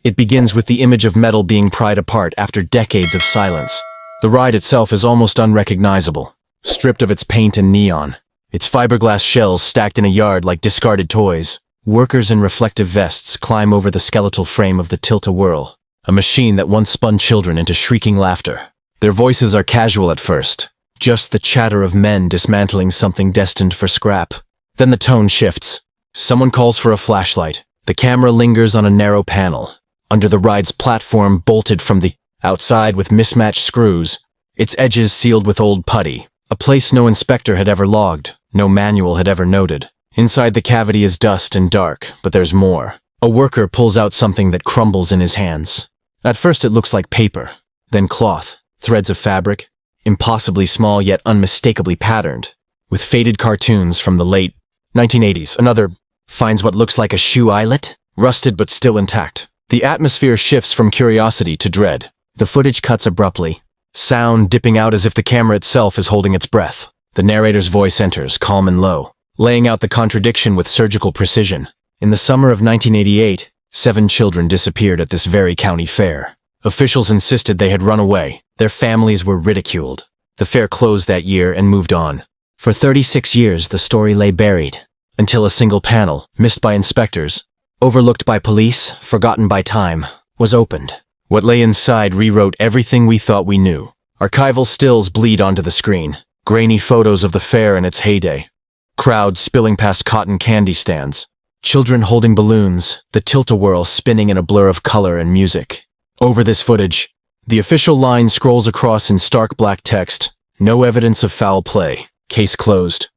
It begins with the image of metal being pried apart after decades of silence. The ride itself is almost unrecognizable, stripped of its paint and neon. Its fiberglass shells stacked in a yard like discarded toys. Workers in reflective vests climb over the skeletal frame of the Tilt-A-Whirl, a machine that once spun children into shrieking laughter. Their voices are casual at first, just the chatter of men dismantling something destined for scrap. Then the tone shifts. Someone calls for a flashlight. The camera lingers on a narrow panel, under the ride's platform bolted from the outside with mismatched screws, its edges sealed with old putty, a place no inspector had ever logged, no manual had ever noted. Inside the cavity is dust and dark, but there's more. A worker pulls out something that crumbles in his hands. At first it looks like paper, then cloth, threads of fabric, impossibly small yet unmistakably patterned, with faded cartoons from the late 1980s. Another finds what looks like a shoe eyelet, rusted but still intact. The atmosphere shifts from curiosity to dread. The footage cuts abruptly, sound dipping out as if the camera itself is holding its breath. The narrator's voice enters, calm and low, laying out the contradiction with surgical precision. In the summer of 1988, 7 children disappeared at this very county fair. Officials insisted they had run away. Their families were ridiculed. The fair closed that year and moved on. For 36 years, the story lay buried, until a single panel, missed by inspectors, overlooked by police, forgotten by time, was opened. What lay inside rewrote everything we thought we knew. Archival stills bleed onto the screen, grainy photos of the fair in its heyday. Crowds spilling past cotton candy stands, children holding balloons, the Tilt-A-Whirl spinning in a blur of color and music. Over this footage, the official line scrolls across in stark black text, "No evidence of foul play. Case closed."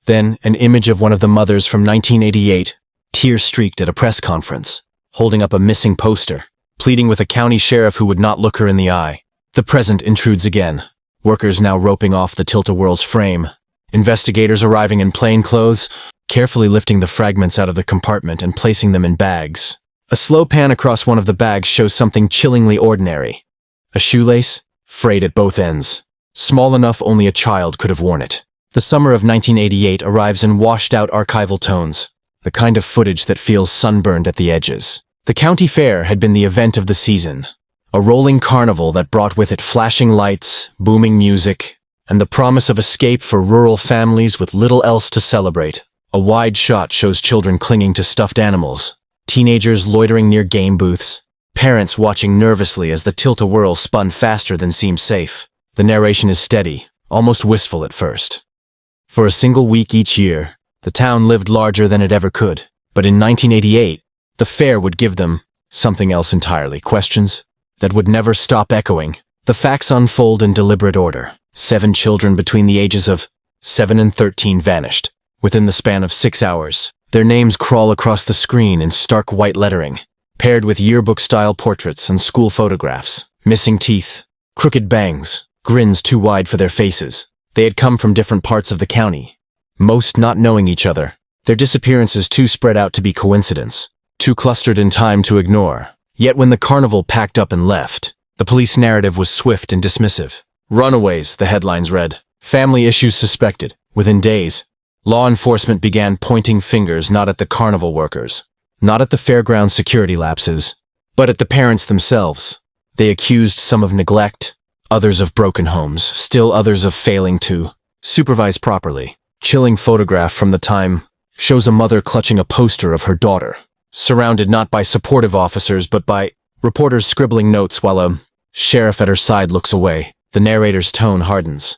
Then, an image of one of the mothers from 1988, tear-streaked at a press conference, holding up a missing poster, pleading with a county sheriff who would not look her in the eye. The present intrudes again, workers now roping off the Tilt-A-Whirl's frame, investigators arriving in plain clothes, carefully lifting the fragments out of the compartment and placing them in bags. A slow pan across one of the bags shows something chillingly ordinary. A shoelace, frayed at both ends, small enough only a child could have worn it. The summer of 1988 arrives in washed-out archival tones, the kind of footage that feels sunburned at the edges. The county fair had been the event of the season, a rolling carnival that brought with it flashing lights, booming music, and the promise of escape for rural families with little else to celebrate. A wide shot shows children clinging to stuffed animals, teenagers loitering near game booths, parents watching nervously as the Tilt-A-Whirl spun faster than seemed safe. The narration is steady, almost wistful at first. For a single week each year, the town lived larger than it ever could. But in 1988, the fair would give them something else entirely, questions that would never stop echoing. The facts unfold in deliberate order. 7 children between the ages of 7 and 13 vanished. Within the span of 6 hours, their names crawl across the screen in stark white lettering, paired with yearbook-style portraits and school photographs. Missing teeth, crooked bangs, grins too wide for their faces. They had come from different parts of the county, most not knowing each other. Their disappearances too spread out to be coincidence, too clustered in time to ignore. Yet when the carnival packed up and left, the police narrative was swift and dismissive. Runaways, the headlines read. Family issues suspected. Within days, law enforcement began pointing fingers not at the carnival workers, not at the fairground security lapses, but at the parents themselves. They accused some of neglect, others of broken homes, still others of failing to supervise properly. Chilling photograph from the time shows a mother clutching a poster of her daughter, surrounded not by supportive officers but by reporters scribbling notes while a sheriff at her side looks away. The narrator's tone hardens.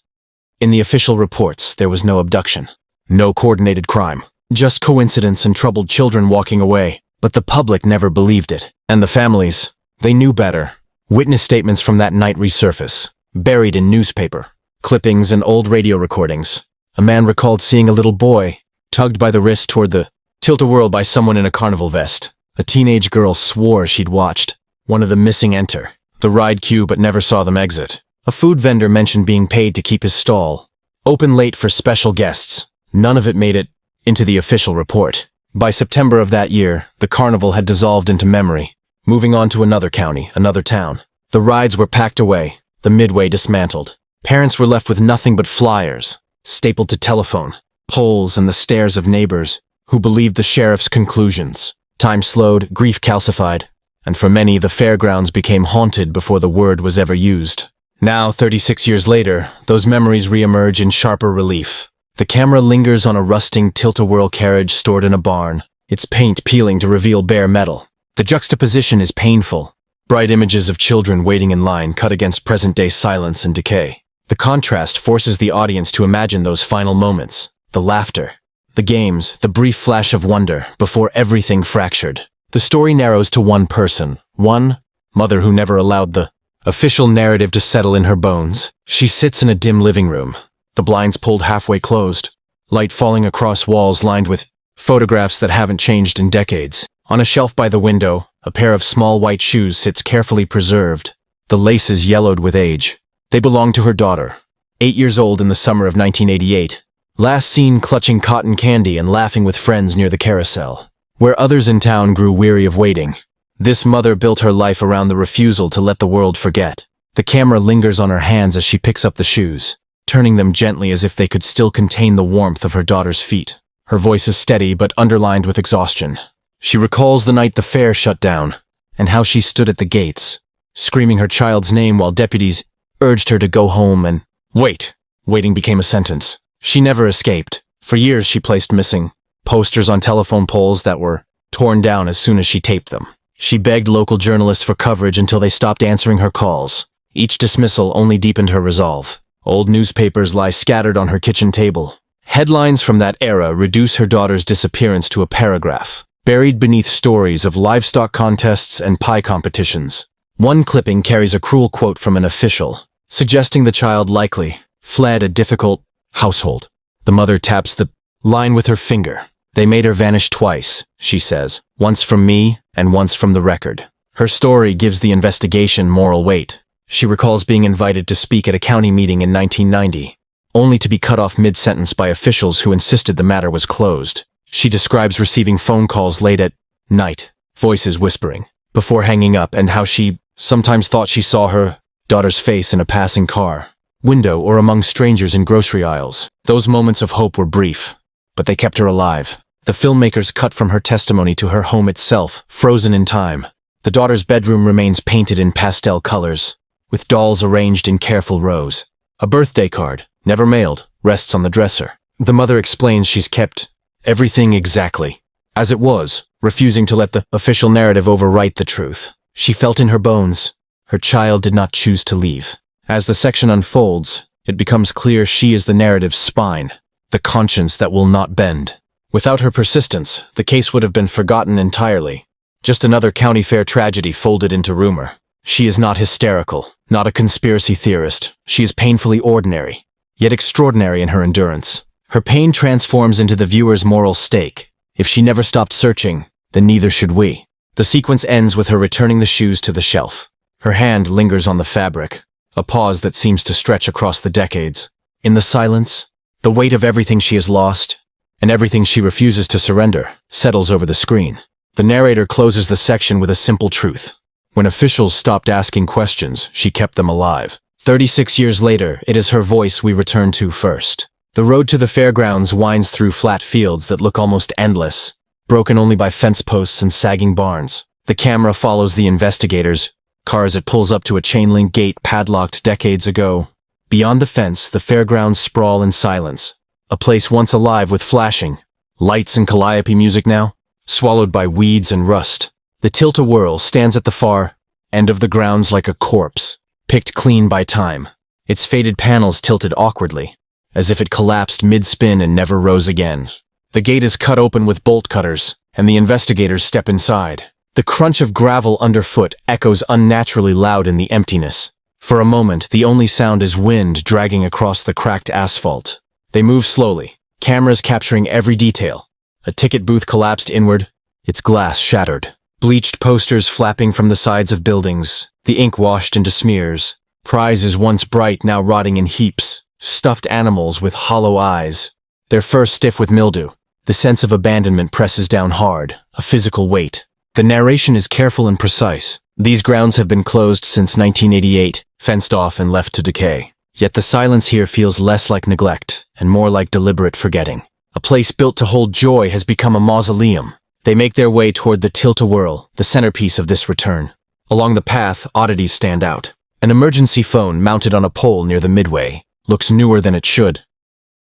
In the official reports, there was no abduction, no coordinated crime, just coincidence and troubled children walking away. But the public never believed it. And the families, they knew better. Witness statements from that night resurface, buried in newspaper clippings and old radio recordings. A man recalled seeing a little boy tugged by the wrist toward the Tilt-A-Whirl by someone in a carnival vest. A teenage girl swore she'd watched one of the missing enter the ride queue but never saw them exit. A food vendor mentioned being paid to keep his stall open late for special guests. None of it made it into the official report. By September of that year, the carnival had dissolved into memory, moving on to another county, another town. The rides were packed away, the midway dismantled. Parents were left with nothing but flyers, stapled to telephone poles and the stares of neighbors who believed the sheriff's conclusions. Time slowed, grief calcified, and for many the fairgrounds became haunted before the word was ever used. Now, 36 years later, those memories re-emerge in sharper relief. The camera lingers on a rusting Tilt-A-Whirl carriage stored in a barn, its paint peeling to reveal bare metal. The juxtaposition is painful. Bright images of children waiting in line cut against present-day silence and decay. The contrast forces the audience to imagine those final moments, the laughter, the games, the brief flash of wonder before everything fractured. The story narrows to one person, one mother who never allowed the official narrative to settle in her bones. She sits in a dim living room, the blinds pulled halfway closed, light falling across walls lined with photographs that haven't changed in decades. On a shelf by the window, a pair of small white shoes sits carefully preserved, the laces yellowed with age. They belong to her daughter, 8 years old in the summer of 1988, last seen clutching cotton candy and laughing with friends near the carousel. Where others in town grew weary of waiting, this mother built her life around the refusal to let the world forget. The camera lingers on her hands as she picks up the shoes, turning them gently as if they could still contain the warmth of her daughter's feet. Her voice is steady but underlined with exhaustion. She recalls the night the fair shut down, and how she stood at the gates, screaming her child's name while deputies urged her to go home and wait. Waiting became a sentence. She never escaped. For years she placed missing posters on telephone poles that were torn down as soon as she taped them. She begged local journalists for coverage until they stopped answering her calls. Each dismissal only deepened her resolve. Old newspapers lie scattered on her kitchen table. Headlines from that era reduce her daughter's disappearance to a paragraph, buried beneath stories of livestock contests and pie competitions. One clipping carries a cruel quote from an official, suggesting the child likely fled a difficult household. The mother taps the line with her finger. They made her vanish twice, she says, once from me and once from the record. Her story gives the investigation moral weight. She recalls being invited to speak at a county meeting in 1990, only to be cut off mid-sentence by officials who insisted the matter was closed. She describes receiving phone calls late at night, voices whispering, before hanging up, and how she sometimes thought she saw her daughter's face in a passing car window or among strangers in grocery aisles. Those moments of hope were brief, but they kept her alive. The filmmakers cut from her testimony to her home itself, frozen in time. The daughter's bedroom remains painted in pastel colors, with dolls arranged in careful rows. A birthday card, never mailed, rests on the dresser. The mother explains she's kept everything exactly as it was, refusing to let the official narrative overwrite the truth. She felt in her bones her child did not choose to leave. As the section unfolds, it becomes clear she is the narrative's spine, the conscience that will not bend. Without her persistence, the case would have been forgotten entirely. Just another county fair tragedy folded into rumor. She is not hysterical, not a conspiracy theorist. She is painfully ordinary, yet extraordinary in her endurance. Her pain transforms into the viewer's moral stake. If she never stopped searching, then neither should we. The sequence ends with her returning the shoes to the shelf. Her hand lingers on the fabric, a pause that seems to stretch across the decades. In the silence, the weight of everything she has lost, and everything she refuses to surrender, settles over the screen. The narrator closes the section with a simple truth. When officials stopped asking questions, she kept them alive. 36 years later, it is her voice we return to first. The road to the fairgrounds winds through flat fields that look almost endless, broken only by fence posts and sagging barns. The camera follows the investigators, car as it pulls up to a chain-link gate padlocked decades ago. Beyond the fence, the fairgrounds sprawl in silence. A place once alive with flashing lights and calliope music now, swallowed by weeds and rust. The Tilt-A-Whirl stands at the far end of the grounds like a corpse, picked clean by time. Its faded panels tilted awkwardly, as if it collapsed mid-spin and never rose again. The gate is cut open with bolt cutters, and the investigators step inside. The crunch of gravel underfoot echoes unnaturally loud in the emptiness. For a moment, the only sound is wind dragging across the cracked asphalt. They move slowly, cameras capturing every detail. A ticket booth collapsed inward, its glass shattered. Bleached posters flapping from the sides of buildings, the ink washed into smears. Prizes once bright now rotting in heaps. Stuffed animals with hollow eyes, their fur stiff with mildew. The sense of abandonment presses down hard, a physical weight. The narration is careful and precise. These grounds have been closed since 1988, fenced off and left to decay. Yet the silence here feels less like neglect and more like deliberate forgetting. A place built to hold joy has become a mausoleum. They make their way toward the Tilt-A-Whirl, the centerpiece of this return. Along the path, oddities stand out. An emergency phone mounted on a pole near the midway looks newer than it should.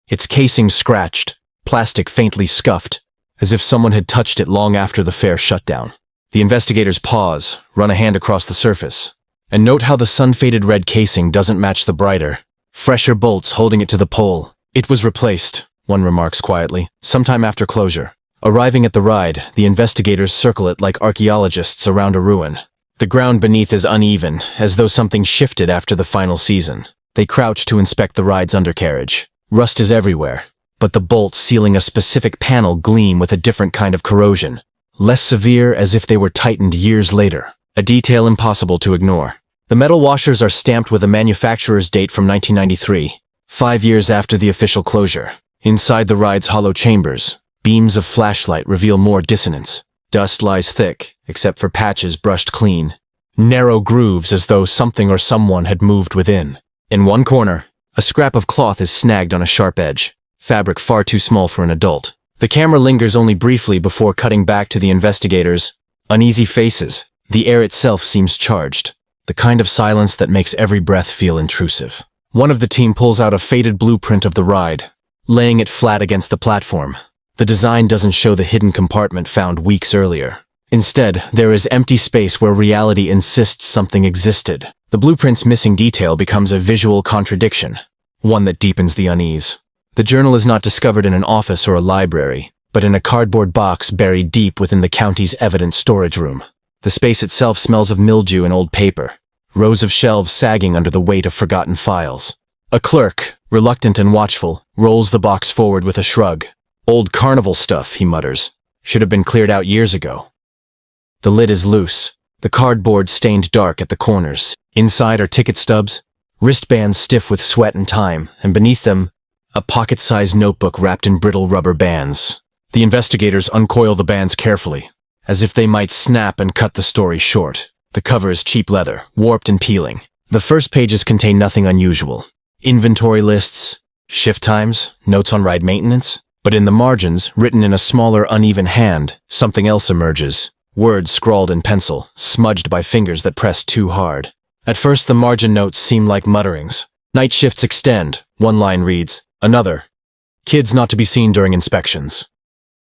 Its casing scratched, plastic faintly scuffed, as if someone had touched it long after the fair shut down. The investigators pause, run a hand across the surface, and note how the sun-faded red casing doesn't match the brighter, fresher bolts holding it to the pole. It was replaced, one remarks quietly, sometime after closure. Arriving at the ride, the investigators circle it like archaeologists around a ruin. The ground beneath is uneven, as though something shifted after the final season. They crouch to inspect the ride's undercarriage. Rust is everywhere, but the bolts sealing a specific panel gleam with a different kind of corrosion, less severe as if they were tightened years later, a detail impossible to ignore. The metal washers are stamped with a manufacturer's date from 1993, 5 years after the official closure. Inside the ride's hollow chambers, beams of flashlight reveal more dissonance. Dust lies thick, except for patches brushed clean. Narrow grooves as though something or someone had moved within. In one corner, a scrap of cloth is snagged on a sharp edge, fabric far too small for an adult. The camera lingers only briefly before cutting back to the investigators. Uneasy faces. The air itself seems charged, the kind of silence that makes every breath feel intrusive. One of the team pulls out a faded blueprint of the ride, laying it flat against the platform. The design doesn't show the hidden compartment found weeks earlier. Instead, there is empty space where reality insists something existed. The blueprint's missing detail becomes a visual contradiction, one that deepens the unease. The journal is not discovered in an office or a library, but in a cardboard box buried deep within the county's evidence storage room. The space itself smells of mildew and old paper, rows of shelves sagging under the weight of forgotten files. A clerk, reluctant and watchful, rolls the box forward with a shrug. Old carnival stuff, he mutters. Should have been cleared out years ago. The lid is loose, the cardboard stained dark at the corners. Inside are ticket stubs, wristbands stiff with sweat and time, and beneath them, a pocket-sized notebook wrapped in brittle rubber bands. The investigators uncoil the bands carefully, as if they might snap and cut the story short. The cover is cheap leather, warped and peeling. The first pages contain nothing unusual. Inventory lists, shift times, notes on ride maintenance. But in the margins, written in a smaller, uneven hand, something else emerges. Words scrawled in pencil, smudged by fingers that press too hard. At first, the margin notes seem like mutterings. Night shifts extend, one line reads. Another. Kids not to be seen during inspections.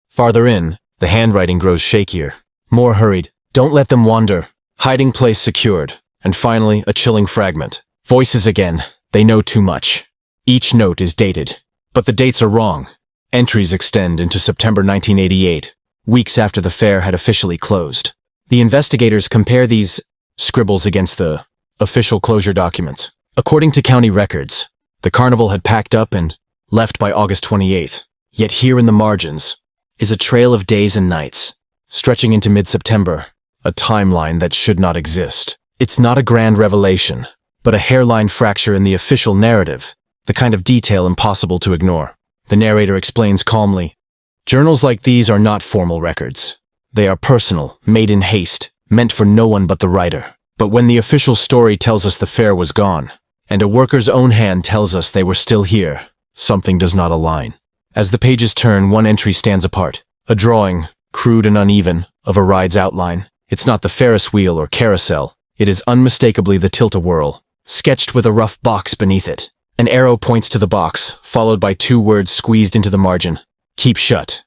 Farther in, the handwriting grows shakier. More hurried. Don't let them wander. Hiding place secured. And finally, a chilling fragment. Voices again. They know too much. Each note is dated. But the dates are wrong. Entries extend into September 1988, weeks after the fair had officially closed. The investigators compare these scribbles against the official closure documents. According to county records, the carnival had packed up and left by August 28th. Yet here in the margins is a trail of days and nights, stretching into mid-September, a timeline that should not exist. It's not a grand revelation, but a hairline fracture in the official narrative, the kind of detail impossible to ignore. The narrator explains calmly, journals like these are not formal records. They are personal, made in haste, meant for no one but the writer. But when the official story tells us the fair was gone, and a worker's own hand tells us they were still here, something does not align. As the pages turn, one entry stands apart. A drawing, crude and uneven, of a ride's outline. It's not the Ferris wheel or carousel. It is unmistakably the Tilt-A-Whirl, sketched with a rough box beneath it. An arrow points to the box, followed by 2 words squeezed into the margin. Keep shut.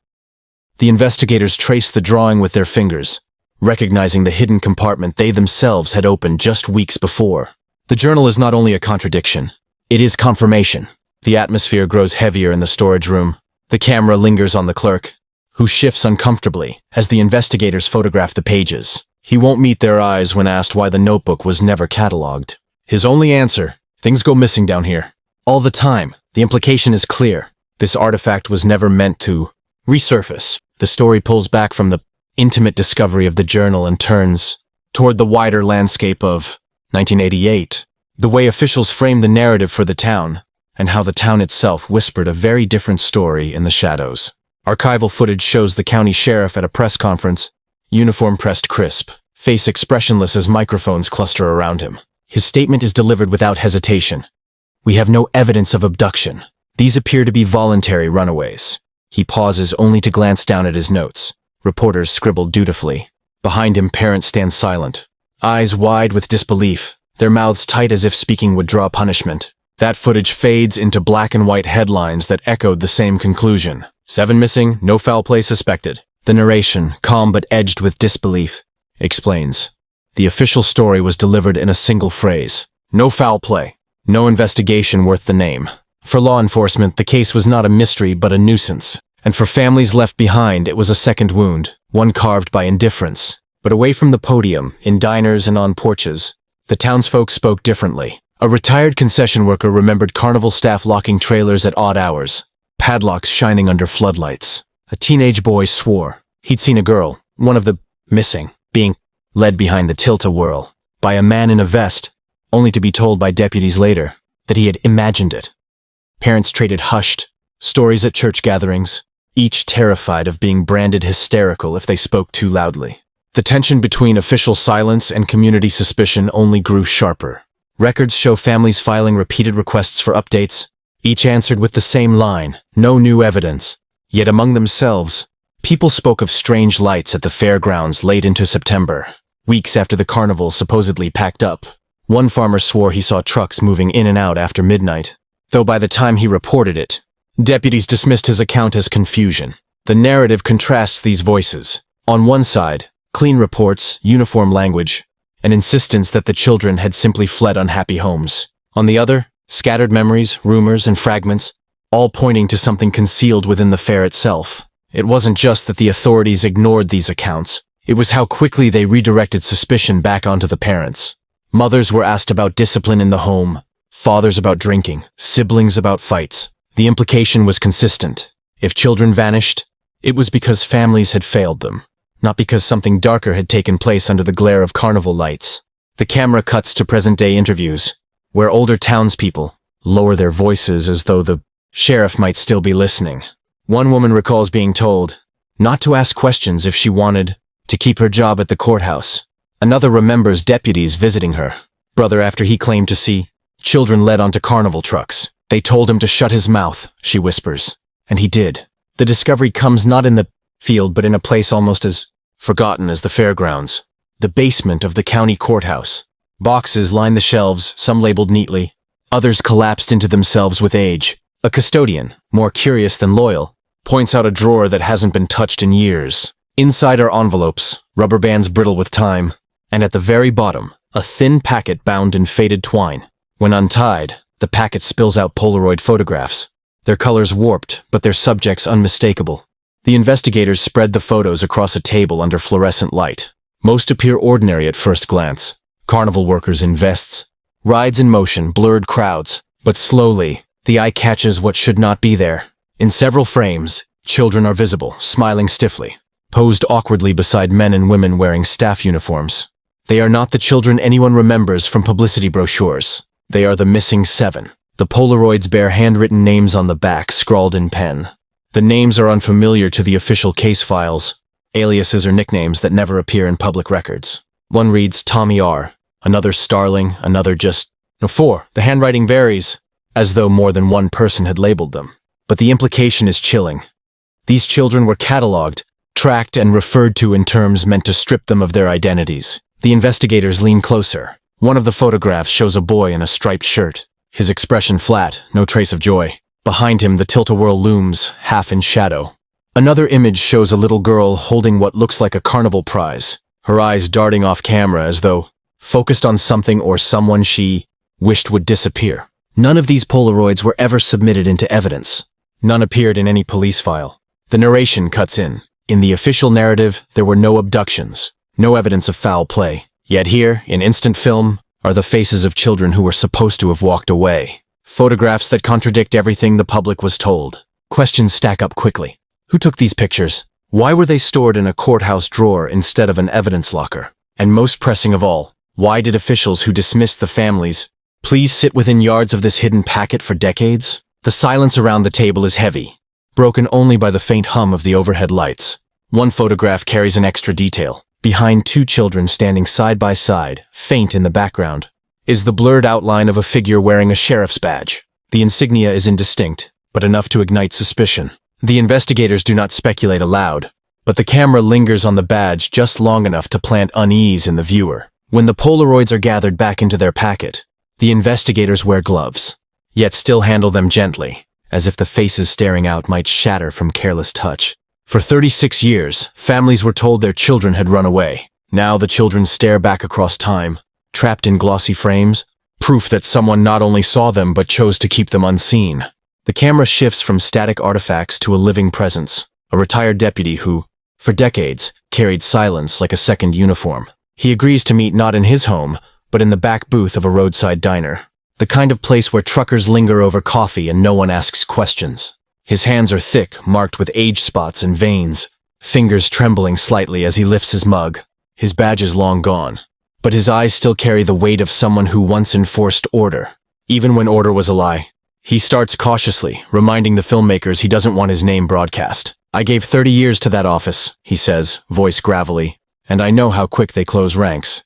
The investigators trace the drawing with their fingers, recognizing the hidden compartment they themselves had opened just weeks before. The journal is not only a contradiction, it is confirmation. The atmosphere grows heavier in the storage room. The camera lingers on the clerk, who shifts uncomfortably as the investigators photograph the pages. He won't meet their eyes when asked why the notebook was never cataloged. His only answer, things go missing down here. All the time. The implication is clear. This artifact was never meant to resurface. The story pulls back from the intimate discovery of the journal and turns toward the wider landscape of 1988, the way officials framed the narrative for the town, and how the town itself whispered a very different story in the shadows. Archival footage shows the county sheriff at a press conference, uniform pressed crisp, face expressionless as microphones cluster around him. His statement is delivered without hesitation. We have no evidence of abduction. These appear to be voluntary runaways. He pauses only to glance down at his notes. Reporters scribbled dutifully. Behind him, parents stand silent, eyes wide with disbelief, their mouths tight as if speaking would draw punishment. That footage fades into black and white headlines that echoed the same conclusion. 7 missing, no foul play suspected. The narration, calm but edged with disbelief, explains. The official story was delivered in a single phrase. No foul play. No investigation worth the name. For law enforcement, the case was not a mystery but a nuisance. And for families left behind, it was a second wound, one carved by indifference. But away from the podium, in diners and on porches, the townsfolk spoke differently. A retired concession worker remembered carnival staff locking trailers at odd hours, padlocks shining under floodlights. A teenage boy swore he'd seen a girl, one of the missing, being led behind the Tilt-A-Whirl by a man in a vest, only to be told by deputies later that he had imagined it. Parents traded hushed stories at church gatherings, each terrified of being branded hysterical if they spoke too loudly. The tension between official silence and community suspicion only grew sharper. Records show families filing repeated requests for updates, each answered with the same line, no new evidence. Yet among themselves, people spoke of strange lights at the fairgrounds late into September, weeks after the carnival supposedly packed up. One farmer swore he saw trucks moving in and out after midnight, though by the time he reported it, deputies dismissed his account as confusion. The narrative contrasts these voices. On one side, clean reports, uniform language, an insistence that the children had simply fled unhappy homes. On the other, scattered memories, rumors, and fragments, all pointing to something concealed within the fair itself. It wasn't just that the authorities ignored these accounts, it was how quickly they redirected suspicion back onto the parents. Mothers were asked about discipline in the home, fathers about drinking, siblings about fights. The implication was consistent. If children vanished, it was because families had failed them, not because something darker had taken place under the glare of carnival lights. The camera cuts to present-day interviews, where older townspeople lower their voices as though the sheriff might still be listening. One woman recalls being told not to ask questions if she wanted to keep her job at the courthouse. Another remembers deputies visiting her brother after he claimed to see children led onto carnival trucks. They told him to shut his mouth, she whispers. And he did. The discovery comes not in the field but in a place almost as forgotten as the fairgrounds. The basement of the county courthouse. Boxes line the shelves, some labeled neatly, others collapsed into themselves with age. A custodian, more curious than loyal, points out a drawer that hasn't been touched in years. Inside are envelopes, rubber bands brittle with time, and at the very bottom, a thin packet bound in faded twine. When untied, the packet spills out Polaroid photographs. Their colors warped, but their subjects unmistakable. The investigators spread the photos across a table under fluorescent light. Most appear ordinary at first glance. Carnival workers in vests, rides in motion, blurred crowds. But slowly, the eye catches what should not be there. In several frames, children are visible, smiling stiffly, posed awkwardly beside men and women wearing staff uniforms. They are not the children anyone remembers from publicity brochures. They are the missing 7. The Polaroids bear handwritten names on the back, scrawled in pen. The names are unfamiliar to the official case files, aliases or nicknames that never appear in public records. One reads Tommy R., another Starling, another just 4. The handwriting varies, as though more than one person had labeled them. But the implication is chilling. These children were catalogued, tracked, and referred to in terms meant to strip them of their identities. The investigators lean closer. One of the photographs shows a boy in a striped shirt, his expression flat, no trace of joy. Behind him, the Tilt-A-Whirl looms, half in shadow. Another image shows a little girl holding what looks like a carnival prize, her eyes darting off camera as though focused on something or someone she wished would disappear. None of these Polaroids were ever submitted into evidence. None appeared in any police file. The narration cuts in. In the official narrative, there were no abductions, no evidence of foul play. Yet here, in instant film, are the faces of children who were supposed to have walked away. Photographs that contradict everything the public was told. Questions stack up quickly. Who took these pictures? Why were they stored in a courthouse drawer instead of an evidence locker? And most pressing of all, why did officials who dismissed the families please sit within yards of this hidden packet for decades? The silence around the table is heavy, broken only by the faint hum of the overhead lights. One photograph carries an extra detail. Behind 2 children standing side by side, faint in the background, is the blurred outline of a figure wearing a sheriff's badge. The insignia is indistinct, but enough to ignite suspicion. The investigators do not speculate aloud. but the camera lingers on the badge just long enough to plant unease in the viewer. When the Polaroids are gathered back into their packet, the investigators wear gloves, yet still handle them gently, as if the faces staring out might shatter from careless touch. For 36 years, families were told their children had run away. Now the children stare back across time, trapped in glossy frames, proof that someone not only saw them but chose to keep them unseen. The camera shifts from static artifacts to a living presence, a retired deputy who, for decades, carried silence like a second uniform. He agrees to meet not in his home, but in the back booth of a roadside diner, the kind of place where truckers linger over coffee and no one asks questions. His hands are thick, marked with age spots and veins, fingers trembling slightly as he lifts his mug. His badge is long gone, but his eyes still carry the weight of someone who once enforced order, even when order was a lie. He starts cautiously, reminding the filmmakers he doesn't want his name broadcast. "I gave 30 years to that office," he says, voice gravelly, "and I know how quick they close ranks."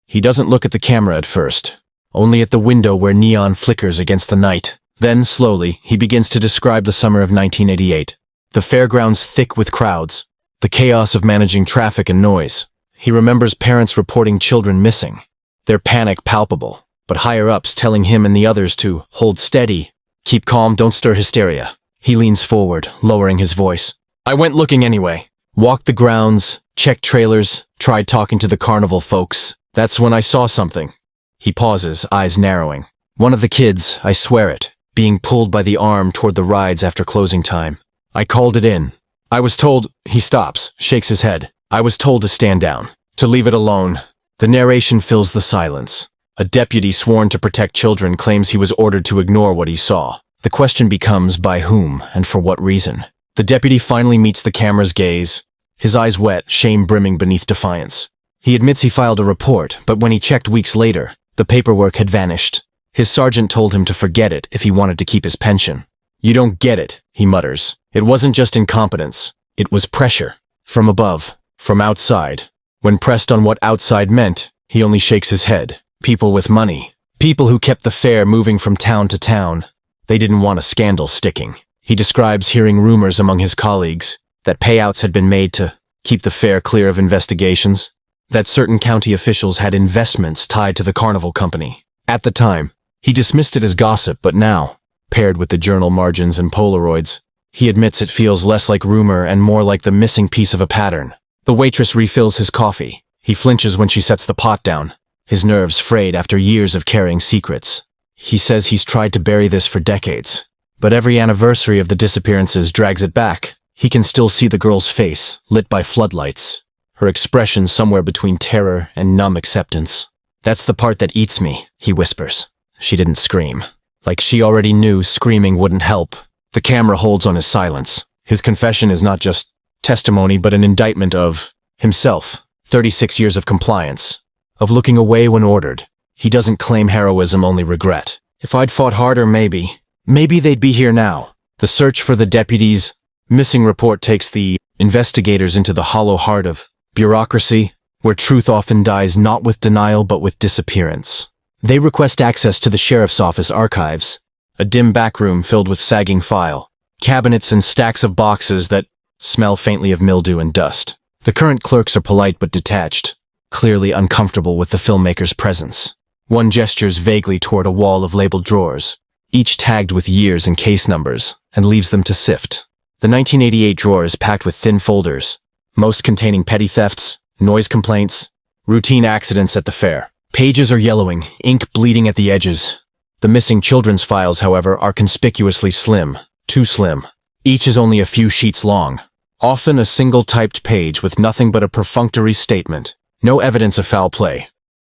He doesn't look at the camera at first, only at the window where neon flickers against the night. Then, slowly, he begins to describe the summer of 1988. The fairgrounds thick with crowds, the chaos of managing traffic and noise. He remembers parents reporting children missing, their panic palpable, but higher-ups telling him and the others to hold steady, keep calm, don't stir hysteria. He leans forward, lowering his voice. "I went looking anyway. Walked the grounds, checked trailers, tried talking to the carnival folks. That's when I saw something." He pauses, eyes narrowing. "One of the kids, I swear it, being pulled by the arm toward the rides after closing time. I called it in. I was told—" He stops, shakes his head. "I was told to stand down, to leave it alone." The narration fills the silence. A deputy sworn to protect children claims he was ordered to ignore what he saw. The question becomes by whom and for what reason. The deputy finally meets the camera's gaze, his eyes wet, shame brimming beneath defiance. He admits he filed a report, but when he checked weeks later, the paperwork had vanished. His sergeant told him to forget it if he wanted to keep his pension. "You don't get it," he mutters. "It wasn't just incompetence. It was pressure. From above, from outside." When pressed on what outside meant, he only shakes his head. People with money. People who kept the fair moving from town to town. They didn't want a scandal sticking. He describes hearing rumors among his colleagues that payouts had been made to keep the fair clear of investigations, that certain county officials had investments tied to the carnival company. At the time, he dismissed it as gossip, but now, paired with the journal margins and Polaroids, he admits it feels less like rumor and more like the missing piece of a pattern. The waitress refills his coffee. He flinches when she sets the pot down, his nerves frayed after years of carrying secrets. He says he's tried to bury this for decades, but every anniversary of the disappearances drags it back. He can still see the girl's face, lit by floodlights, her expression somewhere between terror and numb acceptance. "That's the part that eats me," he whispers. She didn't scream. Like she already knew screaming wouldn't help. The camera holds on his silence. His confession is not just testimony, but an indictment of himself. 36 years of compliance, of looking away when ordered. He doesn't claim heroism, only regret. "If I'd fought harder, maybe they'd be here now." The search for the deputy's missing report takes the investigators into the hollow heart of bureaucracy, where truth often dies not with denial but with disappearance. They request access to the sheriff's office archives, a dim back room filled with sagging file, cabinets and stacks of boxes that smell faintly of mildew and dust. The current clerks are polite but detached, clearly uncomfortable with the filmmaker's presence. One gestures vaguely toward a wall of labeled drawers, each tagged with years and case numbers, and leaves them to sift. The 1988 drawer is packed with thin folders, most containing petty thefts, noise complaints, routine accidents at the fair. Pages are yellowing, ink bleeding at the edges. The missing children's files, however, are conspicuously slim, too slim. Each is only a few sheets long, often a single typed page with nothing but a perfunctory statement. No evidence of foul play.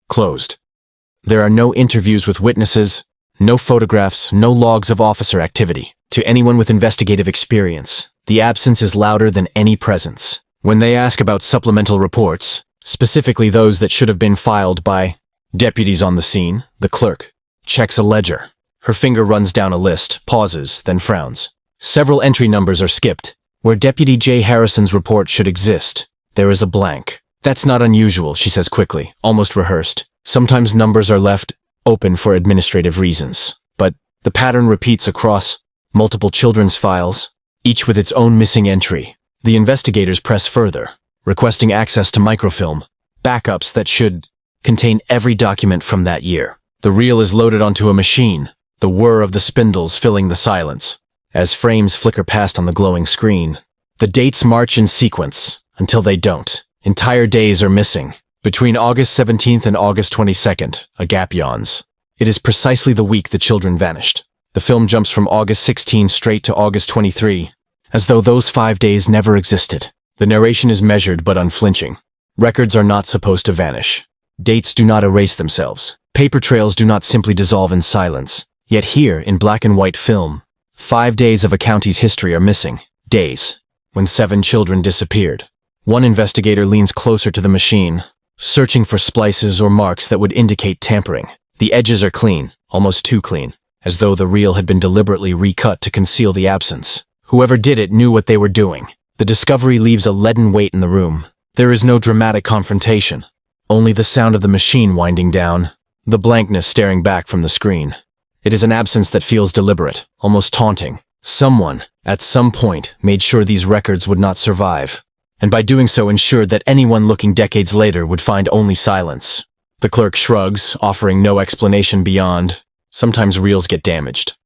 Closed. There are no interviews with witnesses, no photographs, no logs of officer activity. To anyone with investigative experience, the absence is louder than any presence. When they ask about supplemental reports, specifically those that should have been filed by deputies on the scene, the clerk checks a ledger. Her finger runs down a list, pauses, then frowns. Several entry numbers are skipped. Where Deputy J. Harrison's report should exist, there is a blank. "That's not unusual," she says quickly, almost rehearsed. "Sometimes numbers are left open for administrative reasons. But the pattern repeats across multiple children's files, each with its own missing entry. The investigators press further, requesting access to microfilm, backups that should contain every document from that year. The reel is loaded onto a machine, the whir of the spindles filling the silence. As frames flicker past on the glowing screen, the dates march in sequence until they don't. Entire days are missing. Between August 17th and August 22nd, a gap yawns. It is precisely the week the children vanished. The film jumps from August 16 straight to August 23, as though those 5 days never existed. The narration is measured but unflinching. Records are not supposed to vanish. Dates do not erase themselves. Paper trails do not simply dissolve in silence. Yet here, in black and white film, 5 days of a county's history are missing. Days when 7 children disappeared. One investigator leans closer to the machine, searching for splices or marks that would indicate tampering. The edges are clean, almost too clean, as though the reel had been deliberately recut to conceal the absence. Whoever did it knew what they were doing. The discovery leaves a leaden weight in the room. There is no dramatic confrontation, only the sound of the machine winding down, the blankness staring back from the screen. It is an absence that feels deliberate, almost taunting. Someone, at some point, made sure these records would not survive, and by doing so ensured that anyone looking decades later would find only silence. The clerk shrugs, offering no explanation beyond, sometimes reels get damaged.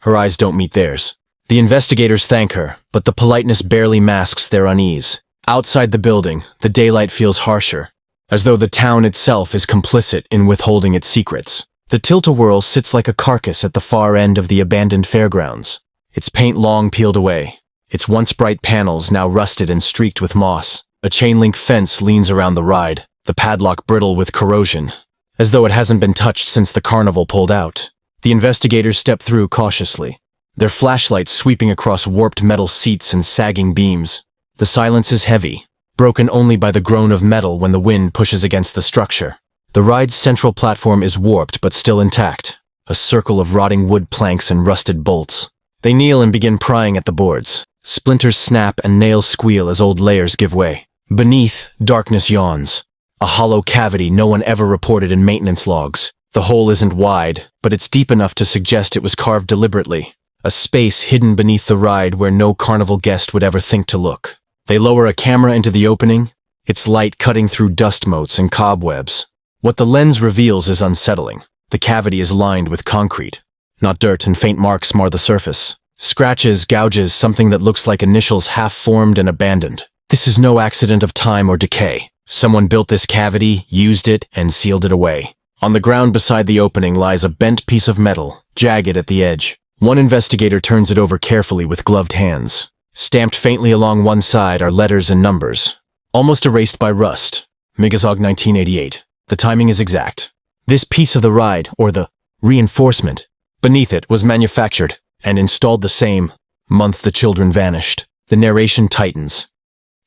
Her eyes don't meet theirs. The investigators thank her, but the politeness barely masks their unease. Outside the building, the daylight feels harsher, as though the town itself is complicit in withholding its secrets. The Tilt-A-Whirl sits like a carcass at the far end of the abandoned fairgrounds, its paint long peeled away, its once bright panels now rusted and streaked with moss. A chain-link fence leans around the ride, the padlock brittle with corrosion, as though it hasn't been touched since the carnival pulled out. The investigators step through cautiously, their flashlights sweeping across warped metal seats and sagging beams. The silence is heavy, broken only by the groan of metal when the wind pushes against the structure. The ride's central platform is warped but still intact, a circle of rotting wood planks and rusted bolts. They kneel and begin prying at the boards. Splinters snap and nails squeal as old layers give way. Beneath, darkness yawns, a hollow cavity no one ever reported in maintenance logs. The hole isn't wide, but it's deep enough to suggest it was carved deliberately, a space hidden beneath the ride where no carnival guest would ever think to look. They lower a camera into the opening, its light cutting through dust motes and cobwebs. What the lens reveals is unsettling. The cavity is lined with concrete. Not dirt, and faint marks mar the surface. Scratches, gouges, something that looks like initials half-formed and abandoned. This is no accident of time or decay. Someone built this cavity, used it, and sealed it away. On the ground beside the opening lies a bent piece of metal, jagged at the edge. One investigator turns it over carefully with gloved hands. Stamped faintly along one side are letters and numbers, almost erased by rust. Migazog 1988. The timing is exact. This piece of the ride, or the reinforcement, beneath it was manufactured and installed the same month the children vanished. The narration tightens.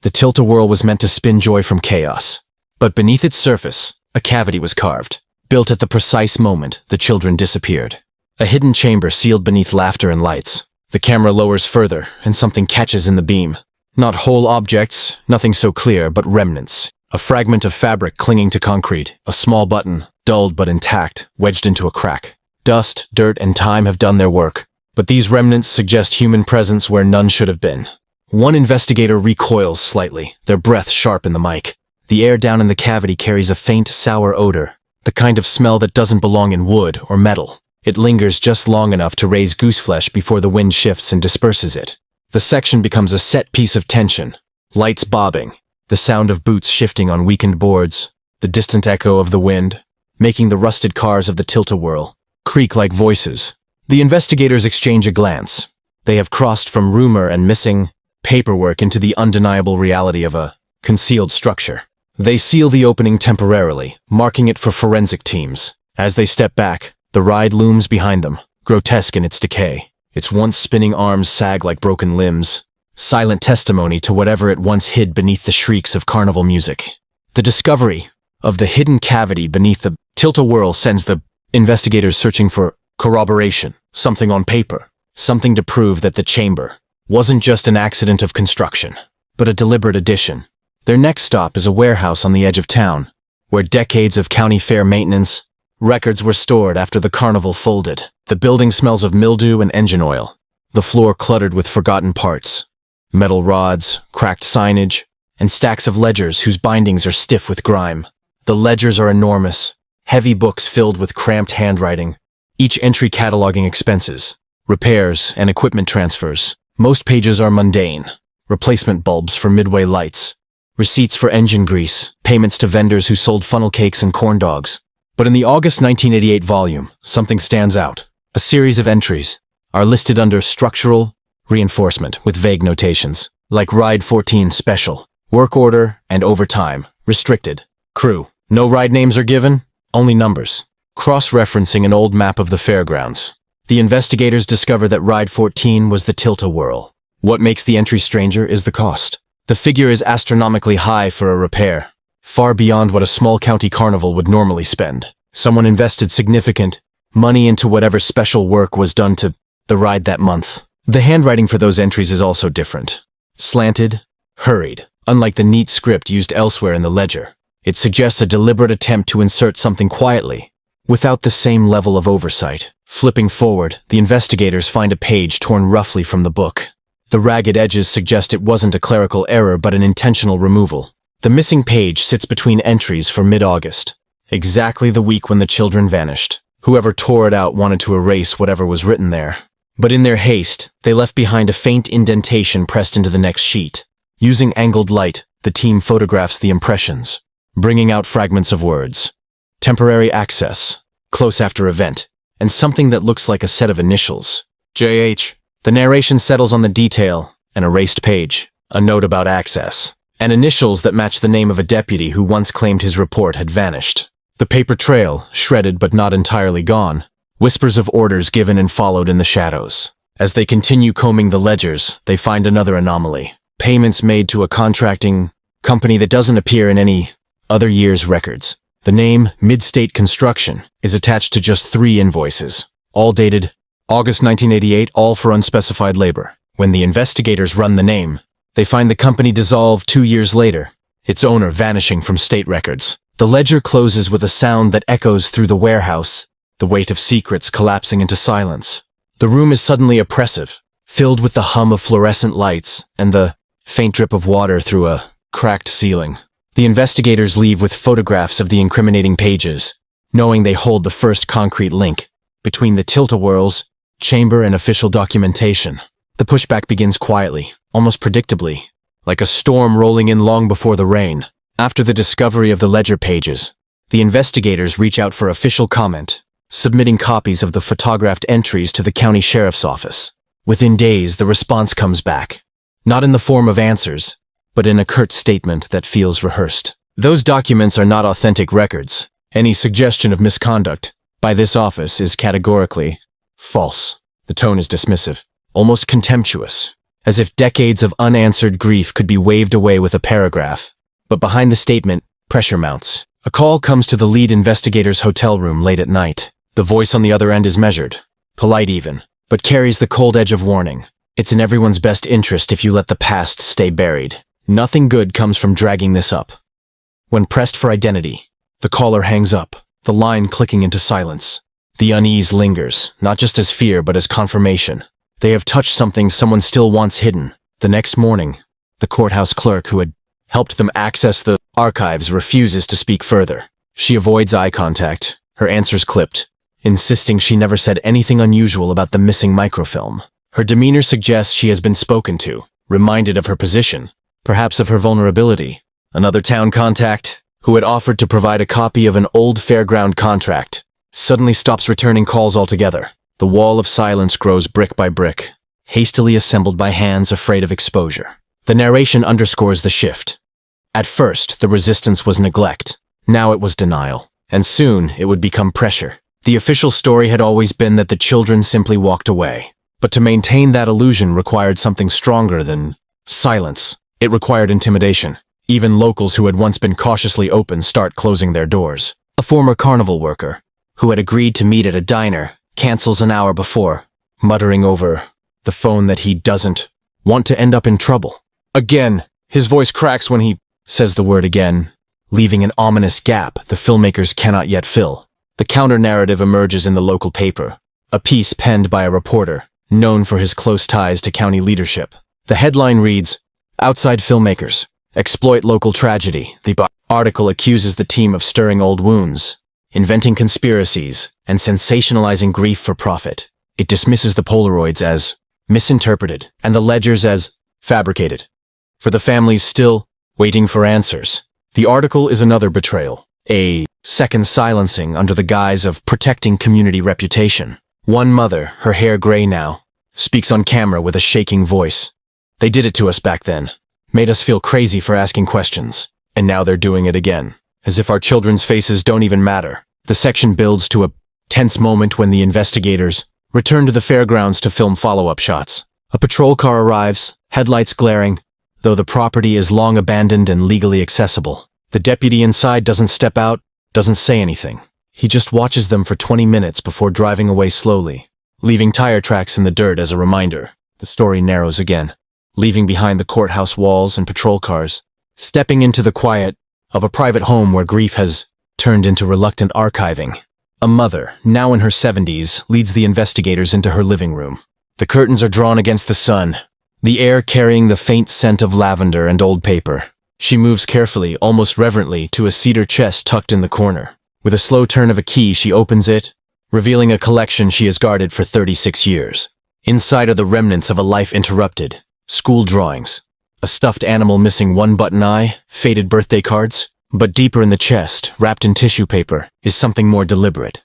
The Tilt-A-Whirl was meant to spin joy from chaos, but beneath its surface, a cavity was carved, built at the precise moment the children disappeared. A hidden chamber sealed beneath laughter and lights. The camera lowers further, and something catches in the beam. Not whole objects, nothing so clear, but remnants. A fragment of fabric clinging to concrete, a small button, dulled but intact, wedged into a crack. Dust, dirt, and time have done their work, but these remnants suggest human presence where none should have been. One investigator recoils slightly, their breath sharp in the mic. The air down in the cavity carries a faint, sour odor, the kind of smell that doesn't belong in wood or metal. It lingers just long enough to raise gooseflesh before the wind shifts and disperses it. The section becomes a set piece of tension, lights bobbing, the sound of boots shifting on weakened boards, the distant echo of the wind, making the rusted cars of the Tilt-A-Whirl creak like voices. The investigators exchange a glance. They have crossed from rumor and missing paperwork into the undeniable reality of a concealed structure. They seal the opening temporarily, marking it for forensic teams. As they step back, the ride looms behind them, grotesque in its decay. Its once spinning arms sag like broken limbs, silent testimony to whatever it once hid beneath the shrieks of carnival music. The discovery of the hidden cavity beneath the Tilt-A-Whirl sends the investigators searching for corroboration, something on paper, something to prove that the chamber wasn't just an accident of construction, but a deliberate addition. Their next stop is a warehouse on the edge of town, where decades of county fair maintenance records were stored after the carnival folded. The building smells of mildew and engine oil, the floor cluttered with forgotten parts. Metal rods, cracked signage, and stacks of ledgers whose bindings are stiff with grime. The ledgers are enormous, heavy books filled with cramped handwriting, each entry cataloging expenses, repairs, and equipment transfers. Most pages are mundane. Replacement bulbs for midway lights, receipts for engine grease, payments to vendors who sold funnel cakes and corn dogs. But in the August 1988 volume, something stands out. A series of entries are listed under structural reinforcement with vague notations, like Ride 14 Special, Work Order, and Overtime, Restricted. Crew. No ride names are given, only numbers. Cross-referencing an old map of the fairgrounds, the investigators discover that Ride 14 was the Tilt-A-Whirl. What makes the entry stranger is the cost. The figure is astronomically high for a repair, far beyond what a small county carnival would normally spend. Someone invested significant money into whatever special work was done to the ride that month. The handwriting for those entries is also different. Slanted, hurried, unlike the neat script used elsewhere in the ledger. It suggests a deliberate attempt to insert something quietly, without the same level of oversight. Flipping forward, the investigators find a page torn roughly from the book. The ragged edges suggest it wasn't a clerical error but an intentional removal. The missing page sits between entries for mid-August, exactly the week when the children vanished. Whoever tore it out wanted to erase whatever was written there. But in their haste, they left behind a faint indentation pressed into the next sheet. Using angled light, the team photographs the impressions, bringing out fragments of words. Temporary access, close after event, and something that looks like a set of initials. JH. The narration settles on the detail, an erased page, a note about access, and initials that match the name of a deputy who once claimed his report had vanished. The paper trail, shredded but not entirely gone, whispers of orders given and followed in the shadows. As they continue combing the ledgers, they find another anomaly. Payments made to a contracting company that doesn't appear in any other year's records. The name, Mid-State Construction, is attached to just 3 invoices, all dated August 1988, all for unspecified labor. When the investigators run the name, they find the company dissolved 2 years later, its owner vanishing from state records. The ledger closes with a sound that echoes through the warehouse, the weight of secrets collapsing into silence. The room is suddenly oppressive, filled with the hum of fluorescent lights and the faint drip of water through a cracked ceiling. The investigators leave with photographs of the incriminating pages, knowing they hold the first concrete link between the Tilt-A-Whirl's chamber and official documentation. The pushback begins quietly, almost predictably, like a storm rolling in long before the rain. After the discovery of the ledger pages, the investigators reach out for official comment, submitting copies of the photographed entries to the county sheriff's office. Within days, the response comes back, not in the form of answers, but in a curt statement that feels rehearsed. Those documents are not authentic records. Any suggestion of misconduct by this office is categorically false. The tone is dismissive, almost contemptuous, as if decades of unanswered grief could be waved away with a paragraph. But behind the statement, pressure mounts. A call comes to the lead investigator's hotel room late at night. The voice on the other end is measured, polite even, but carries the cold edge of warning. It's in everyone's best interest if you let the past stay buried. Nothing good comes from dragging this up. When pressed for identity, the caller hangs up, the line clicking into silence. The unease lingers, not just as fear but as confirmation. They have touched something someone still wants hidden. The next morning, the courthouse clerk who had helped them access the archives refuses to speak further. She avoids eye contact, her answers clipped, insisting she never said anything unusual about the missing microfilm. Her demeanor suggests she has been spoken to, reminded of her position, perhaps of her vulnerability. Another town contact, who had offered to provide a copy of an old fairground contract, suddenly stops returning calls altogether. The wall of silence grows brick by brick, hastily assembled by hands afraid of exposure. The narration underscores the shift. At first, the resistance was neglect. Now it was denial. And soon, it would become pressure. The official story had always been that the children simply walked away. But to maintain that illusion required something stronger than silence. It required intimidation. Even locals who had once been cautiously open start closing their doors. A former carnival worker, who had agreed to meet at a diner, cancels an hour before, muttering over the phone that he doesn't want to end up in trouble. Again, his voice cracks when he says the word again, leaving an ominous gap the filmmakers cannot yet fill. The counter-narrative emerges in the local paper, a piece penned by a reporter, known for his close ties to county leadership. The headline reads, "Outside filmmakers exploit local tragedy." The article accuses the team of stirring old wounds, inventing conspiracies, and sensationalizing grief for profit. It dismisses the Polaroids as misinterpreted and the ledgers as fabricated. For the families still waiting for answers, the article is another betrayal, a second silencing under the guise of protecting community reputation. One mother, her hair gray now, speaks on camera with a shaking voice. "They did it to us back then, made us feel crazy for asking questions, and now they're doing it again, as if our children's faces don't even matter." The section builds to a tense moment when the investigators return to the fairgrounds to film follow-up shots. A patrol car arrives, headlights glaring, though the property is long abandoned and legally accessible. The deputy inside doesn't step out, doesn't say anything. He just watches them for 20 minutes before driving away slowly, leaving tire tracks in the dirt as a reminder. The story narrows again, leaving behind the courthouse walls and patrol cars, stepping into the quiet of a private home where grief has turned into reluctant archiving. A mother, now in her 70s, leads the investigators into her living room. The curtains are drawn against the sun, the air carrying the faint scent of lavender and old paper. She moves carefully, almost reverently, to a cedar chest tucked in the corner. With a slow turn of a key, she opens it, revealing a collection she has guarded for 36 years. Inside are the remnants of a life interrupted, school drawings, a stuffed animal missing one button eye, faded birthday cards. But deeper in the chest, wrapped in tissue paper, is something more deliberate.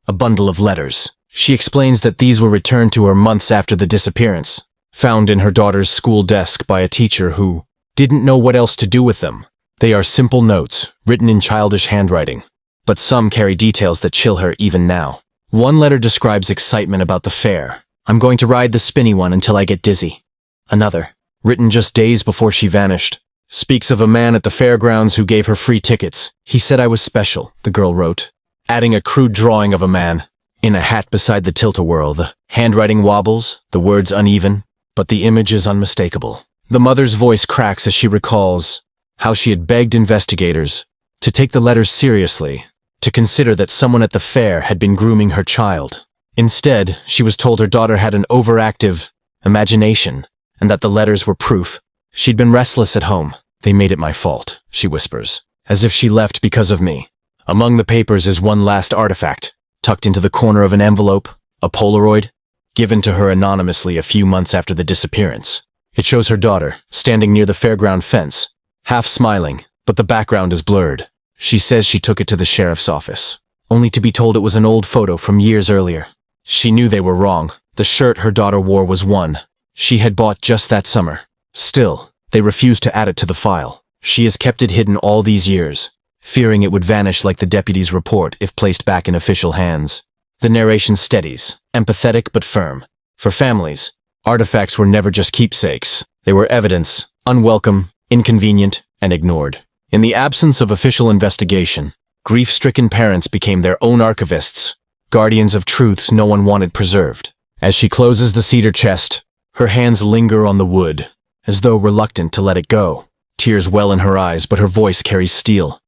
A bundle of letters. She explains that these were returned to her months after the disappearance, found in her daughter's school desk by a teacher who didn't know what else to do with them. They are simple notes, written in childish handwriting, but some carry details that chill her even now. One letter describes excitement about the fair. "I'm going to ride the spinny one until I get dizzy." Another, written just days before she vanished, speaks of a man at the fairgrounds who gave her free tickets. "He said I was special," the girl wrote, adding a crude drawing of a man in a hat beside the Tilt-A-Whirl. The handwriting wobbles, the words uneven, but the image is unmistakable. The mother's voice cracks as she recalls how she had begged investigators to take the letters seriously, to consider that someone at the fair had been grooming her child. Instead, she was told her daughter had an overactive imagination, and that the letters were proof. She'd been restless at home. "They made it my fault," she whispers, as if she left because of me. Among the papers is one last artifact, tucked into the corner of an envelope, a Polaroid, given to her anonymously a few months after the disappearance. It shows her daughter, standing near the fairground fence, half smiling, but the background is blurred. She says she took it to the sheriff's office, only to be told it was an old photo from years earlier. She knew they were wrong. The shirt her daughter wore was one she had bought just that summer. Still, they refused to add it to the file. She has kept it hidden all these years, fearing it would vanish like the deputy's report if placed back in official hands. The narration steadies, empathetic but firm. For families, artifacts were never just keepsakes. They were evidence, unwelcome, inconvenient, and ignored. In the absence of official investigation, grief-stricken parents became their own archivists, guardians of truths no one wanted preserved. As she closes the cedar chest, her hands linger on the wood, as though reluctant to let it go. Tears well in her eyes, but her voice carries steel.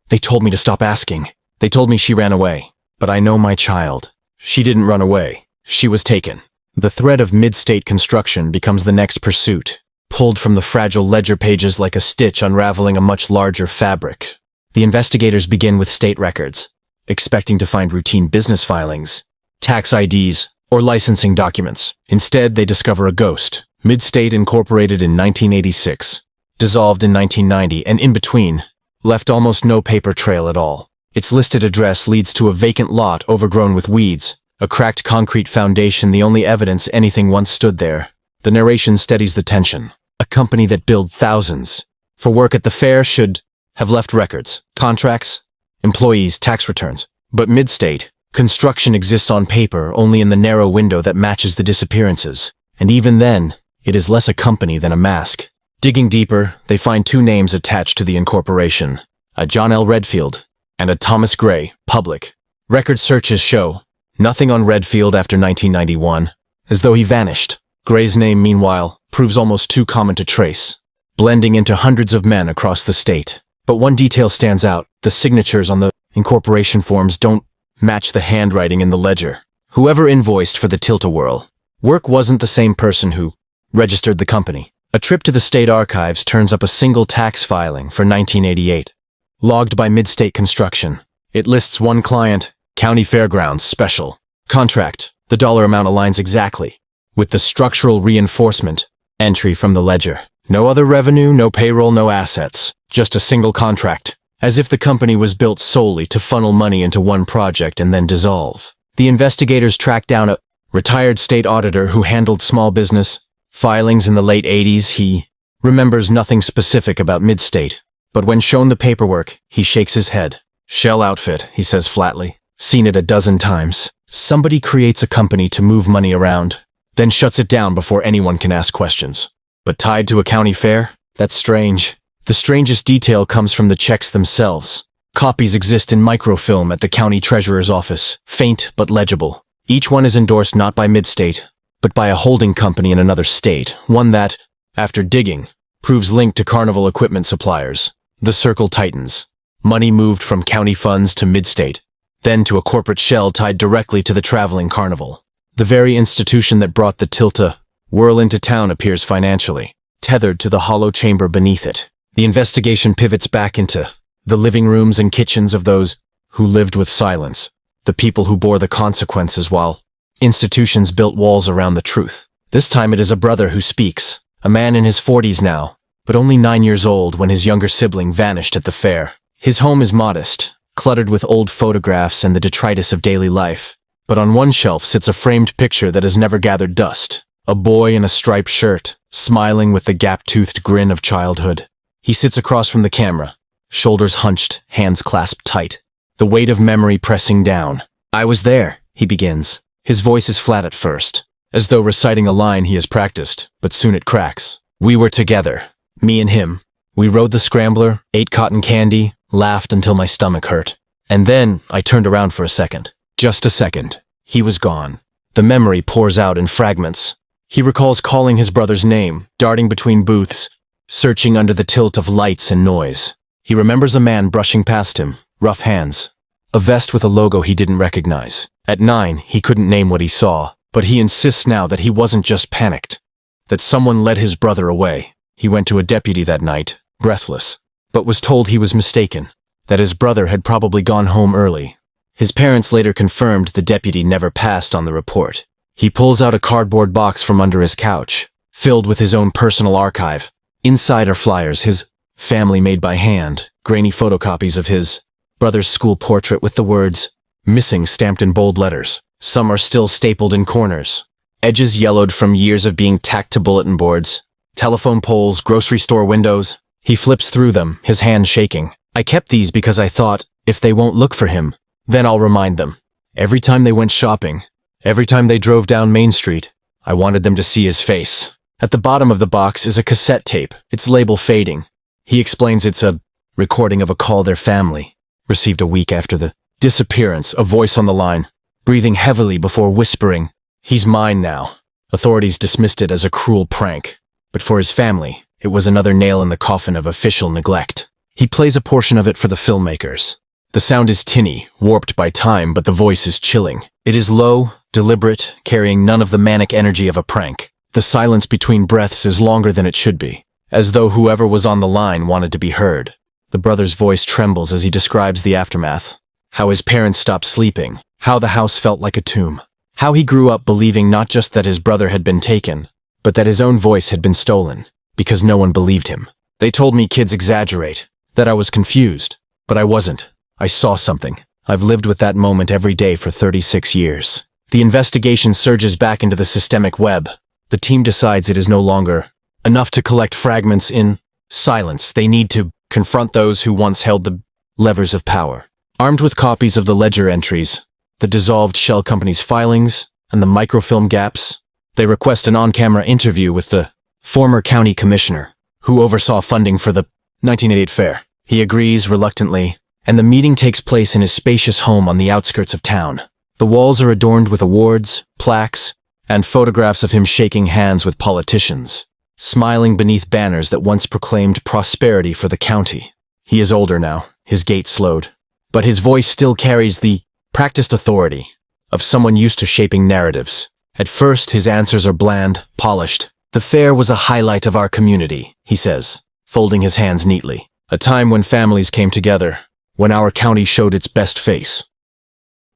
"They told me to stop asking. They told me she ran away. But I know my child. She didn't run away. She was taken." The thread of mid-state construction becomes the next pursuit, pulled from the fragile ledger pages like a stitch unraveling a much larger fabric. The investigators begin with state records, expecting to find routine business filings, tax IDs, or licensing documents. Instead, they discover a ghost. Mid-State incorporated in 1986, dissolved in 1990, and in between, left almost no paper trail at all. Its listed address leads to a vacant lot overgrown with weeds, a cracked concrete foundation, the only evidence anything once stood there. The narration steadies the tension. A company that billed thousands for work at the fair should have left records, contracts, employees, tax returns. But Mid-State, construction exists on paper only in the narrow window that matches the disappearances. And even then, it is less a company than a mask. Digging deeper, they find two names attached to the incorporation, a John L. Redfield and a Thomas Gray, public. Record searches show nothing on Redfield after 1991, as though he vanished. Gray's name, meanwhile, proves almost too common to trace, blending into hundreds of men across the state. But one detail stands out: the signatures on the incorporation forms don't match the handwriting in the ledger. Whoever invoiced for the Tilt-A-Whirl work wasn't the same person who registered the company. A trip to the state archives turns up a single tax filing for 1988. Logged by Midstate Construction. It lists one client, County Fairgrounds Special. Contract. The dollar amount aligns exactly with the structural reinforcement entry from the ledger. No other revenue, no payroll, no assets. Just a single contract. As if the company was built solely to funnel money into one project and then dissolve. The investigators tracked down a retired state auditor who handled small business filings in the late 80s. He remembers nothing specific about Midstate, but when shown the paperwork, he shakes his head. Shell outfit, he says flatly. Seen it a dozen times. Somebody creates a company to move money around, then shuts it down before anyone can ask questions. But tied to a county fair? That's strange. The strangest detail comes from the checks themselves. Copies exist in microfilm at the county treasurer's office, faint but legible. Each one is endorsed not by Midstate, but by a holding company in another state, one that, after digging, proves linked to Carnival equipment suppliers, the Circle Titans. Money moved from county funds to Midstate, then to a corporate shell tied directly to the traveling Carnival. The very institution that brought the Tilt-A-Whirl into town appears financially, tethered to the hollow chamber beneath it. The investigation pivots back into the living rooms and kitchens of those who lived with silence, the people who bore the consequences while institutions built walls around the truth. This time it is a brother who speaks, a man in his 40s now, but only 9 years old when his younger sibling vanished at the fair. His home is modest, cluttered with old photographs and the detritus of daily life, but on one shelf sits a framed picture that has never gathered dust. A boy in a striped shirt, smiling with the gap-toothed grin of childhood. He sits across from the camera, shoulders hunched, hands clasped tight, the weight of memory pressing down. I was there, he begins. His voice is flat at first, as though reciting a line he has practiced, but soon it cracks. We were together, me and him. We rode the scrambler, ate cotton candy, laughed until my stomach hurt. And then I turned around for a second. Just a second. He was gone. The memory pours out in fragments. He recalls calling his brother's name, darting between booths, searching under the tilt of lights and noise. He remembers a man brushing past him, rough hands, a vest with a logo he didn't recognize. At 9, he couldn't name what he saw, but he insists now that he wasn't just panicked, that someone led his brother away. He went to a deputy that night, breathless, but was told he was mistaken, that his brother had probably gone home early. His parents later confirmed the deputy never passed on the report. He pulls out a cardboard box from under his couch, filled with his own personal archive. Inside are flyers, his family made by hand, grainy photocopies of his brother's school portrait with the words, missing stamped in bold letters. Some are still stapled in corners, edges yellowed from years of being tacked to bulletin boards, telephone poles, grocery store windows. He flips through them, his hand shaking. I kept these because I thought, if they won't look for him, then I'll remind them. Every time they went shopping, every time they drove down Main Street, I wanted them to see his face. At the bottom of the box is a cassette tape, its label fading. He explains it's a recording of a call their family received a week after the disappearance, a voice on the line, breathing heavily before whispering, "He's mine now." Authorities dismissed it as a cruel prank, but for his family, it was another nail in the coffin of official neglect. He plays a portion of it for the filmmakers. The sound is tinny, warped by time, but the voice is chilling. It is low, deliberate, carrying none of the manic energy of a prank. The silence between breaths is longer than it should be, as though whoever was on the line wanted to be heard. The brother's voice trembles as he describes the aftermath. How his parents stopped sleeping, how the house felt like a tomb, how he grew up believing not just that his brother had been taken, but that his own voice had been stolen, because no one believed him. They told me kids exaggerate, that I was confused, but I wasn't. I saw something. I've lived with that moment every day for 36 years. The investigation surges back into the systemic web. The team decides it is no longer enough to collect fragments in silence. They need to confront those who once held the levers of power. Armed with copies of the ledger entries, the dissolved shell company's filings, and the microfilm gaps, they request an on-camera interview with the former county commissioner, who oversaw funding for the 1988 fair. He agrees reluctantly, and the meeting takes place in his spacious home on the outskirts of town. The walls are adorned with awards, plaques, and photographs of him shaking hands with politicians, smiling beneath banners that once proclaimed prosperity for the county. He is older now, his gait slowed, but his voice still carries the practiced authority of someone used to shaping narratives. At first, his answers are bland, polished, The fair was a highlight of our community, he says, folding his hands neatly. A time when families came together, when our county showed its best face.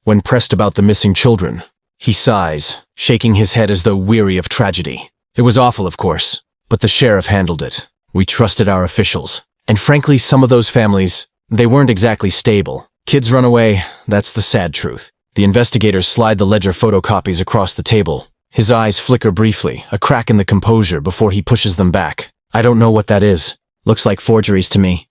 When pressed about the missing children, he sighs, shaking his head as though weary of tragedy. It was awful, of course, but the sheriff handled it. We trusted our officials. And frankly, some of those families, they weren't exactly stable. Kids run away, that's the sad truth. The investigators slide the ledger photocopies across the table. His eyes flicker briefly, a crack in the composure before he pushes them back. I don't know what that is. Looks like forgeries to me.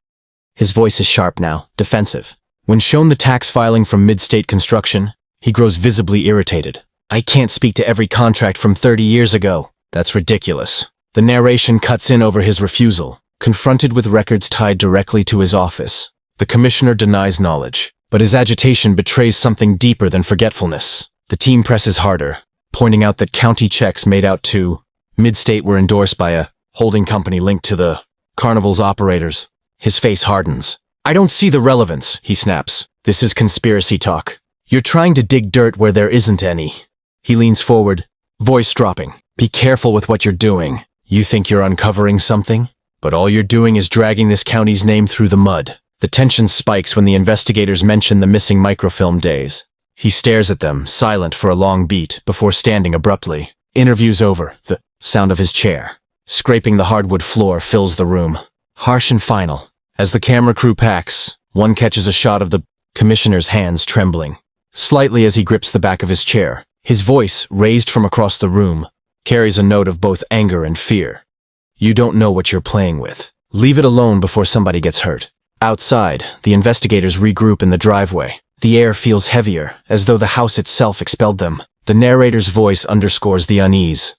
His voice is sharp now, defensive. When shown the tax filing from Mid-State Construction, he grows visibly irritated. I can't speak to every contract from 30 years ago. That's ridiculous. The narration cuts in over his refusal. Confronted with records tied directly to his office, the commissioner denies knowledge, but his agitation betrays something deeper than forgetfulness. The team presses harder, pointing out that county checks made out to Mid-State were endorsed by a holding company linked to the carnival's operators. His face hardens. I don't see the relevance, he snaps. This is conspiracy talk. You're trying to dig dirt where there isn't any. He leans forward, voice dropping. Be careful with what you're doing. You think you're uncovering something? But all you're doing is dragging this county's name through the mud. The tension spikes when the investigators mention the missing microfilm days. He stares at them, silent for a long beat, before standing abruptly. Interview's over. The sound of his chair, scraping the hardwood floor, fills the room. Harsh and final. As the camera crew packs, one catches a shot of the commissioner's hands trembling, slightly as he grips the back of his chair. His voice, raised from across the room, carries a note of both anger and fear. You don't know what you're playing with. Leave it alone before somebody gets hurt. Outside, the investigators regroup in the driveway. The air feels heavier, as though the house itself expelled them. The narrator's voice underscores the unease.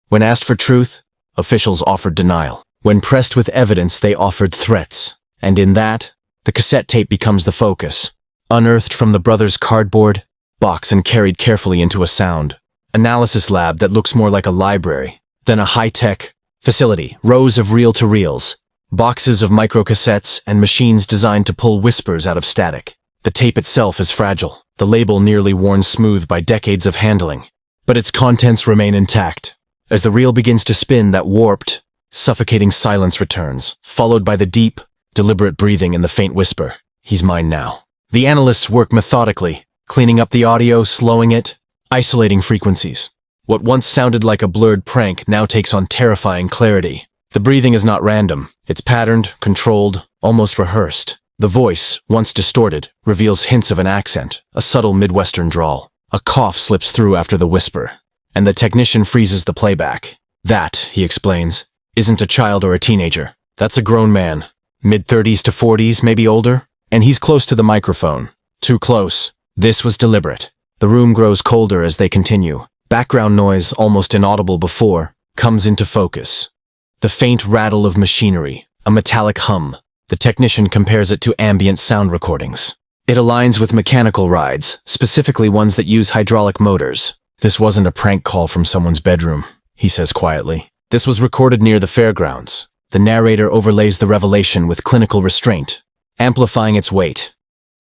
When asked for truth, officials offered denial. When pressed with evidence, they offered threats. And in that, the cassette tape becomes the focus. Unearthed from the brothers' cardboard box and carried carefully into a sound analysis lab that looks more like a library than a high-tech facility. Rows of reel-to-reels, boxes of microcassettes, and machines designed to pull whispers out of static. The tape itself is fragile, the label nearly worn smooth by decades of handling. But its contents remain intact. As the reel begins to spin, that warped, suffocating silence returns, followed by the deep, deliberate breathing and the faint whisper. He's mine now. The analysts work methodically, cleaning up the audio, slowing it, isolating frequencies. What once sounded like a blurred prank now takes on terrifying clarity. The breathing is not random. It's patterned, controlled, almost rehearsed. The voice, once distorted, reveals hints of an accent, a subtle Midwestern drawl. A cough slips through after the whisper, and the technician freezes the playback. That, he explains, isn't a child or a teenager. That's a grown man. Mid-30s to 40s, maybe older, and he's close to the microphone. Too close. This was deliberate. The room grows colder as they continue. Background noise, almost inaudible before, comes into focus. The faint rattle of machinery, a metallic hum. The technician compares it to ambient sound recordings. It aligns with mechanical rides, specifically ones that use hydraulic motors. This wasn't a prank call from someone's bedroom, he says quietly. This was recorded near the fairgrounds. The narrator overlays the revelation with clinical restraint, amplifying its weight.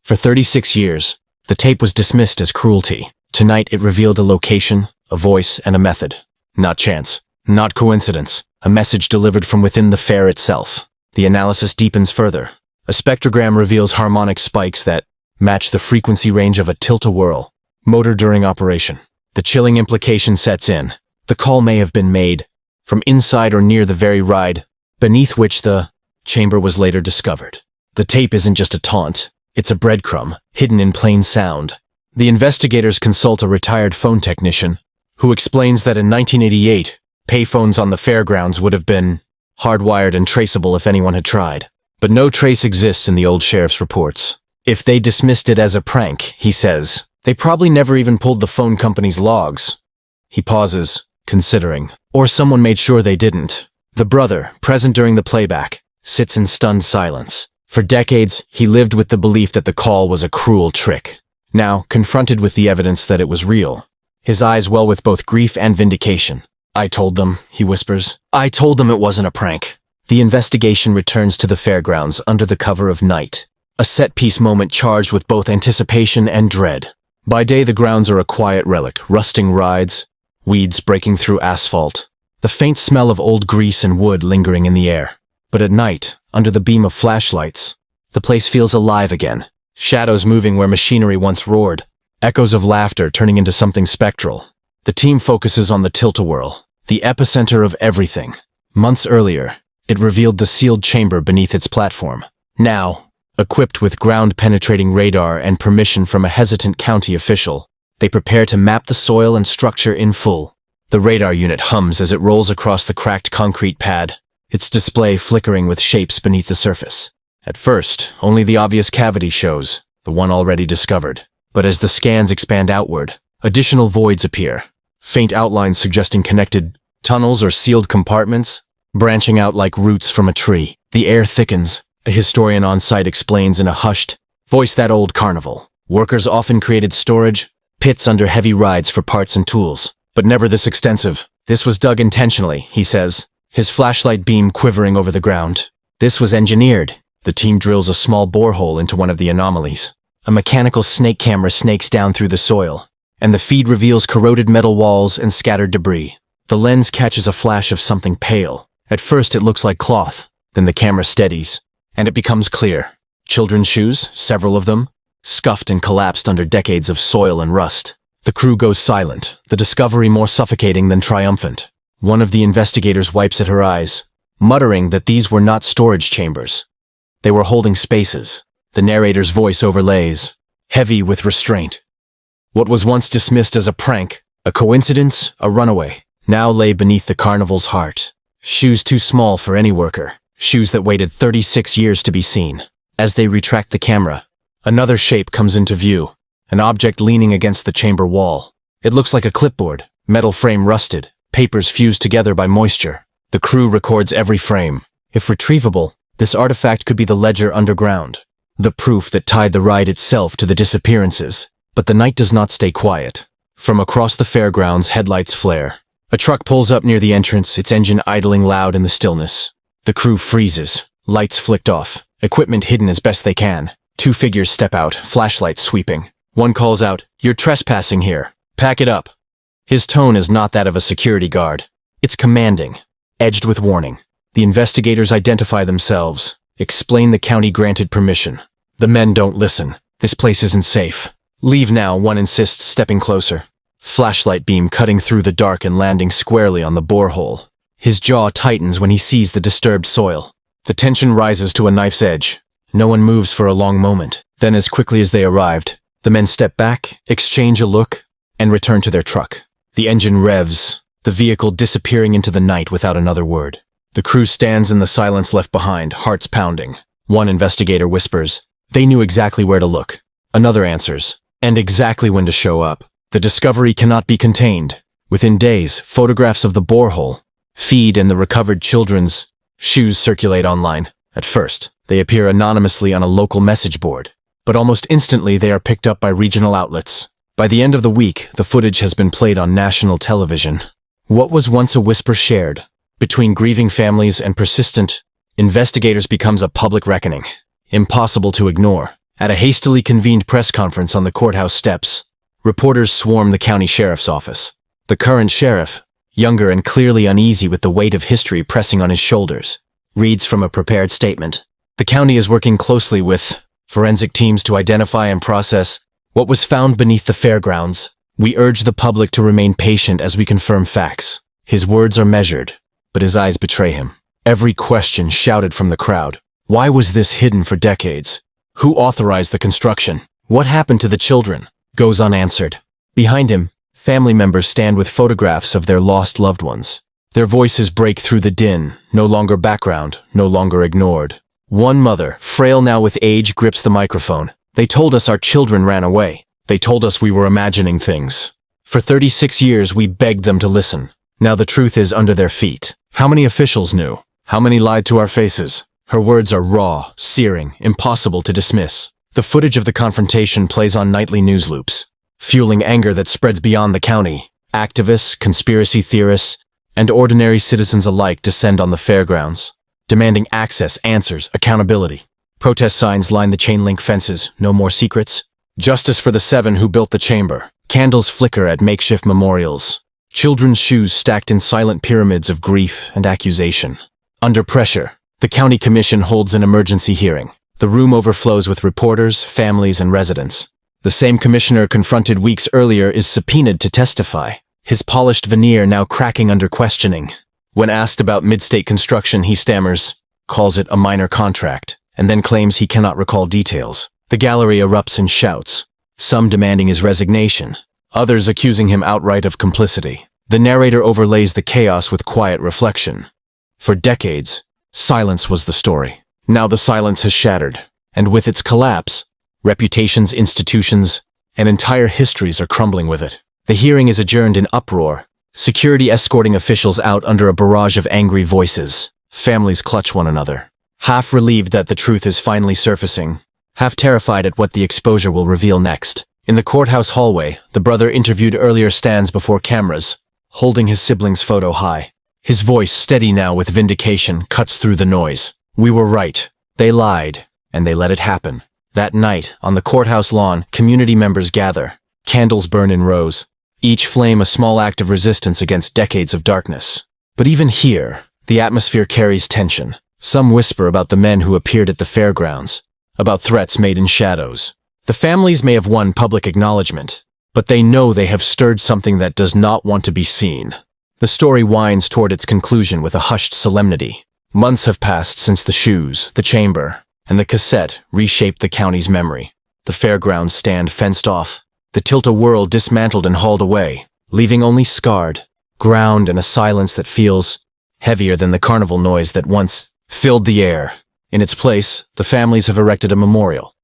For 36 years, the tape was dismissed as cruelty. Tonight it revealed a location, a voice, and a method. Not chance. Not coincidence. A message delivered from within the fair itself. The analysis deepens further. A spectrogram reveals harmonic spikes that match the frequency range of a Tilt-A-Whirl motor during operation. The chilling implication sets in. The call may have been made from inside or near the very ride beneath which the chamber was later discovered. The tape isn't just a taunt. It's a breadcrumb, hidden in plain sound. The investigators consult a retired phone technician, who explains that in 1988, payphones on the fairgrounds would have been hardwired and traceable if anyone had tried. But no trace exists in the old sheriff's reports. If they dismissed it as a prank, he says, they probably never even pulled the phone company's logs. He pauses, considering. Or someone made sure they didn't. The brother, present during the playback, sits in stunned silence. For decades, he lived with the belief that the call was a cruel trick. Now, confronted with the evidence that it was real, his eyes well with both grief and vindication. I told them, he whispers. I told them it wasn't a prank. The investigation returns to the fairgrounds under the cover of night. A set-piece moment charged with both anticipation and dread. By day, the grounds are a quiet relic, rusting rides, weeds breaking through asphalt, the faint smell of old grease and wood lingering in the air. But at night, under the beam of flashlights, the place feels alive again. Shadows moving where machinery once roared, echoes of laughter turning into something spectral. The team focuses on the Tilt-A-Whirl, the epicenter of everything. Months earlier, it revealed the sealed chamber beneath its platform. Now, equipped with ground-penetrating radar and permission from a hesitant county official, they prepare to map the soil and structure in full. The radar unit hums as it rolls across the cracked concrete pad, its display flickering with shapes beneath the surface. At first, only the obvious cavity shows, the one already discovered. But as the scans expand outward, additional voids appear, faint outlines suggesting connected tunnels or sealed compartments, branching out like roots from a tree. The air thickens, a historian on site explains in a hushed voice that old carnival. Workers often created storage, pits under heavy rides for parts and tools, but never this extensive. This was dug intentionally, he says, his flashlight beam quivering over the ground. This was engineered. The team drills a small borehole into one of the anomalies. A mechanical snake camera snakes down through the soil, and the feed reveals corroded metal walls and scattered debris. The lens catches a flash of something pale. At first it looks like cloth, then the camera steadies, and it becomes clear. Children's shoes, several of them, scuffed and collapsed under decades of soil and rust. The crew goes silent, the discovery more suffocating than triumphant. One of the investigators wipes at her eyes, muttering that these were not storage chambers. They were holding spaces. The narrator's voice overlays, heavy with restraint. What was once dismissed as a prank, a coincidence, a runaway, now lay beneath the carnival's heart. Shoes too small for any worker, shoes that waited 36 years to be seen. As they retract the camera, another shape comes into view, an object leaning against the chamber wall. It looks like a clipboard, metal frame rusted, papers fused together by moisture. The crew records every frame. If retrievable, this artifact could be the ledger underground, the proof that tied the ride itself to the disappearances. But the night does not stay quiet. From across the fairgrounds, headlights flare. A truck pulls up near the entrance, its engine idling loud in the stillness. The crew freezes, lights flicked off, equipment hidden as best they can. Two figures step out, flashlights sweeping. One calls out, "You're trespassing here. Pack it up." His tone is not that of a security guard. It's commanding, edged with warning. The investigators identify themselves, explain the county granted permission. The men don't listen. This place isn't safe. "Leave now," one insists, stepping closer. Flashlight beam cutting through the dark and landing squarely on the borehole. His jaw tightens when he sees the disturbed soil. The tension rises to a knife's edge. No one moves for a long moment. Then, as quickly as they arrived, the men step back, exchange a look, and return to their truck. The engine revs, the vehicle disappearing into the night without another word. The crew stands in the silence left behind, hearts pounding. One investigator whispers, "They knew exactly where to look." Another answers, "And exactly when to show up." The discovery cannot be contained. Within days, photographs of the borehole, feed, and the recovered children's shoes circulate online. At first, they appear anonymously on a local message board, but almost instantly they are picked up by regional outlets. By the end of the week, the footage has been played on national television. What was once a whisper shared between grieving families and persistent investigators becomes a public reckoning, impossible to ignore. At a hastily convened press conference on the courthouse steps, reporters swarm the county sheriff's office. The current sheriff, younger and clearly uneasy with the weight of history pressing on his shoulders, reads from a prepared statement. The county is working closely with forensic teams to identify and process what was found beneath the fairgrounds. We urge the public to remain patient as we confirm facts. His words are measured, but his eyes betray him. Every question shouted from the crowd. Why was this hidden for decades? Who authorized the construction? What happened to the children? Goes unanswered. Behind him, family members stand with photographs of their lost loved ones. Their voices break through the din, no longer background, no longer ignored. One mother, frail now with age, grips the microphone. "They told us our children ran away. They told us we were imagining things. For 36 years we begged them to listen. Now the truth is under their feet. How many officials knew? How many lied to our faces?" Her words are raw, searing, impossible to dismiss. The footage of the confrontation plays on nightly news loops, fueling anger that spreads beyond the county. Activists, conspiracy theorists, and ordinary citizens alike descend on the fairgrounds, demanding access, answers, accountability. Protest signs line the chain-link fences, no more secrets. Justice for the 7 who built the chamber. Candles flicker at makeshift memorials. Children's shoes stacked in silent pyramids of grief and accusation. Under pressure, the county commission holds an emergency hearing. The room overflows with reporters, families, and residents. The same commissioner confronted weeks earlier is subpoenaed to testify, his polished veneer now cracking under questioning. When asked about mid-state construction, he stammers, calls it a minor contract, and then claims he cannot recall details. The gallery erupts in shouts, some demanding his resignation, others accusing him outright of complicity. The narrator overlays the chaos with quiet reflection. For decades, silence was the story. Now the silence has shattered, and with its collapse, reputations, institutions, and entire histories are crumbling with it. The hearing is adjourned in uproar, security escorting officials out under a barrage of angry voices. Families clutch one another, half relieved that the truth is finally surfacing, half terrified at what the exposure will reveal next. In the courthouse hallway, the brother interviewed earlier stands before cameras, holding his sibling's photo high. His voice, steady now with vindication, cuts through the noise. We were right. They lied, and they let it happen. That night, on the courthouse lawn, community members gather. Candles burn in rows, each flame a small act of resistance against decades of darkness. But even here, the atmosphere carries tension. Some whisper about the men who appeared at the fairgrounds, about threats made in shadows. The families may have won public acknowledgement, but they know they have stirred something that does not want to be seen. The story winds toward its conclusion with a hushed solemnity. Months have passed since the shoes, the chamber, and the cassette reshaped the county's memory. The fairgrounds stand fenced off, the Tilt-A-Whirl dismantled and hauled away, leaving only scarred ground and a silence that feels heavier than the carnival noise that once filled the air. In its place, the families have erected a memorial.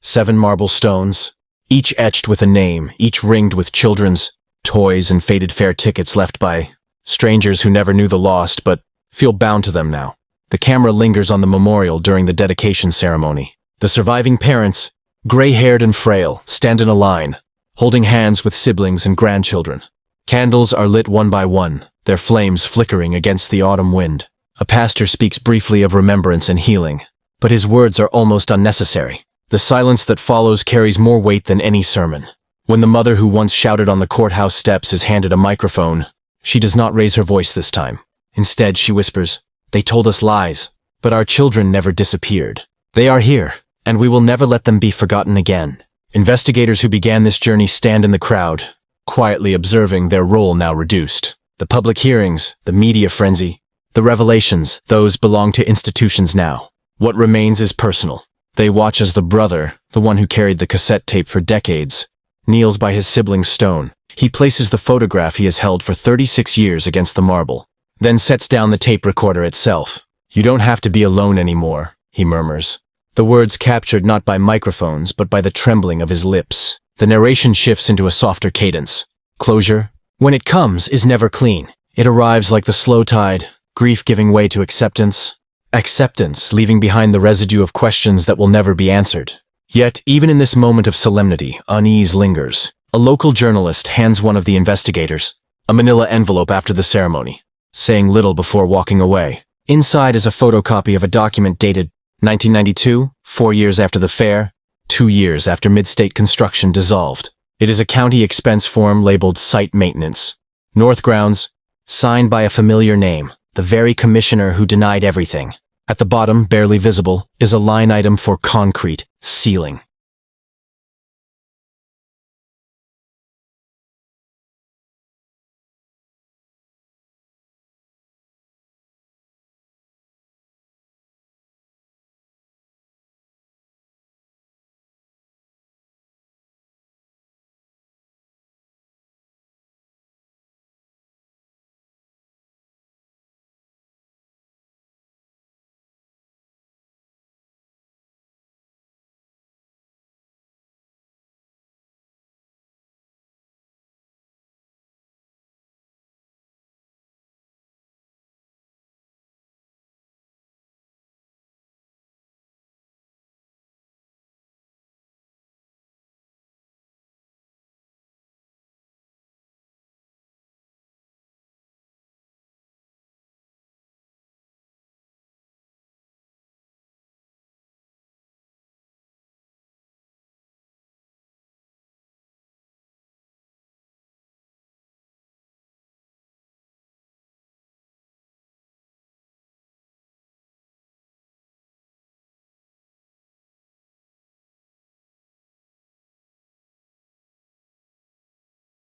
7 marble stones, each etched with a name, each ringed with children's toys and faded fare tickets left by strangers who never knew the lost but feel bound to them now. The camera lingers on the memorial during the dedication ceremony. The surviving parents, gray-haired and frail, stand in a line, holding hands with siblings and grandchildren. Candles are lit one by one, their flames flickering against the autumn wind. A pastor speaks briefly of remembrance and healing, but his words are almost unnecessary. The silence that follows carries more weight than any sermon. When the mother who once shouted on the courthouse steps is handed a microphone, she does not raise her voice this time. Instead, she whispers, "They told us lies, but our children never disappeared. They are here, and we will never let them be forgotten again." Investigators who began this journey stand in the crowd, quietly observing, their role now reduced. The public hearings, the media frenzy, the revelations, those belong to institutions now. What remains is personal. They watch as the brother, the one who carried the cassette tape for decades, kneels by his sibling's stone. He places the photograph he has held for 36 years against the marble, then sets down the tape recorder itself. "You don't have to be alone anymore," he murmurs. The words captured not by microphones, but by the trembling of his lips. The narration shifts into a softer cadence. Closure, when it comes, is never clean. It arrives like the slow tide, grief giving way to acceptance. Acceptance, leaving behind the residue of questions that will never be answered. Yet, even in this moment of solemnity, unease lingers. A local journalist hands one of the investigators a manila envelope after the ceremony, saying little before walking away. Inside is a photocopy of a document dated 1992, 4 years after the fair, 2 years after mid-state construction dissolved. It is a county expense form labeled Site Maintenance. North Grounds, signed by a familiar name, the very commissioner who denied everything. At the bottom, barely visible, is a line item for concrete ceiling.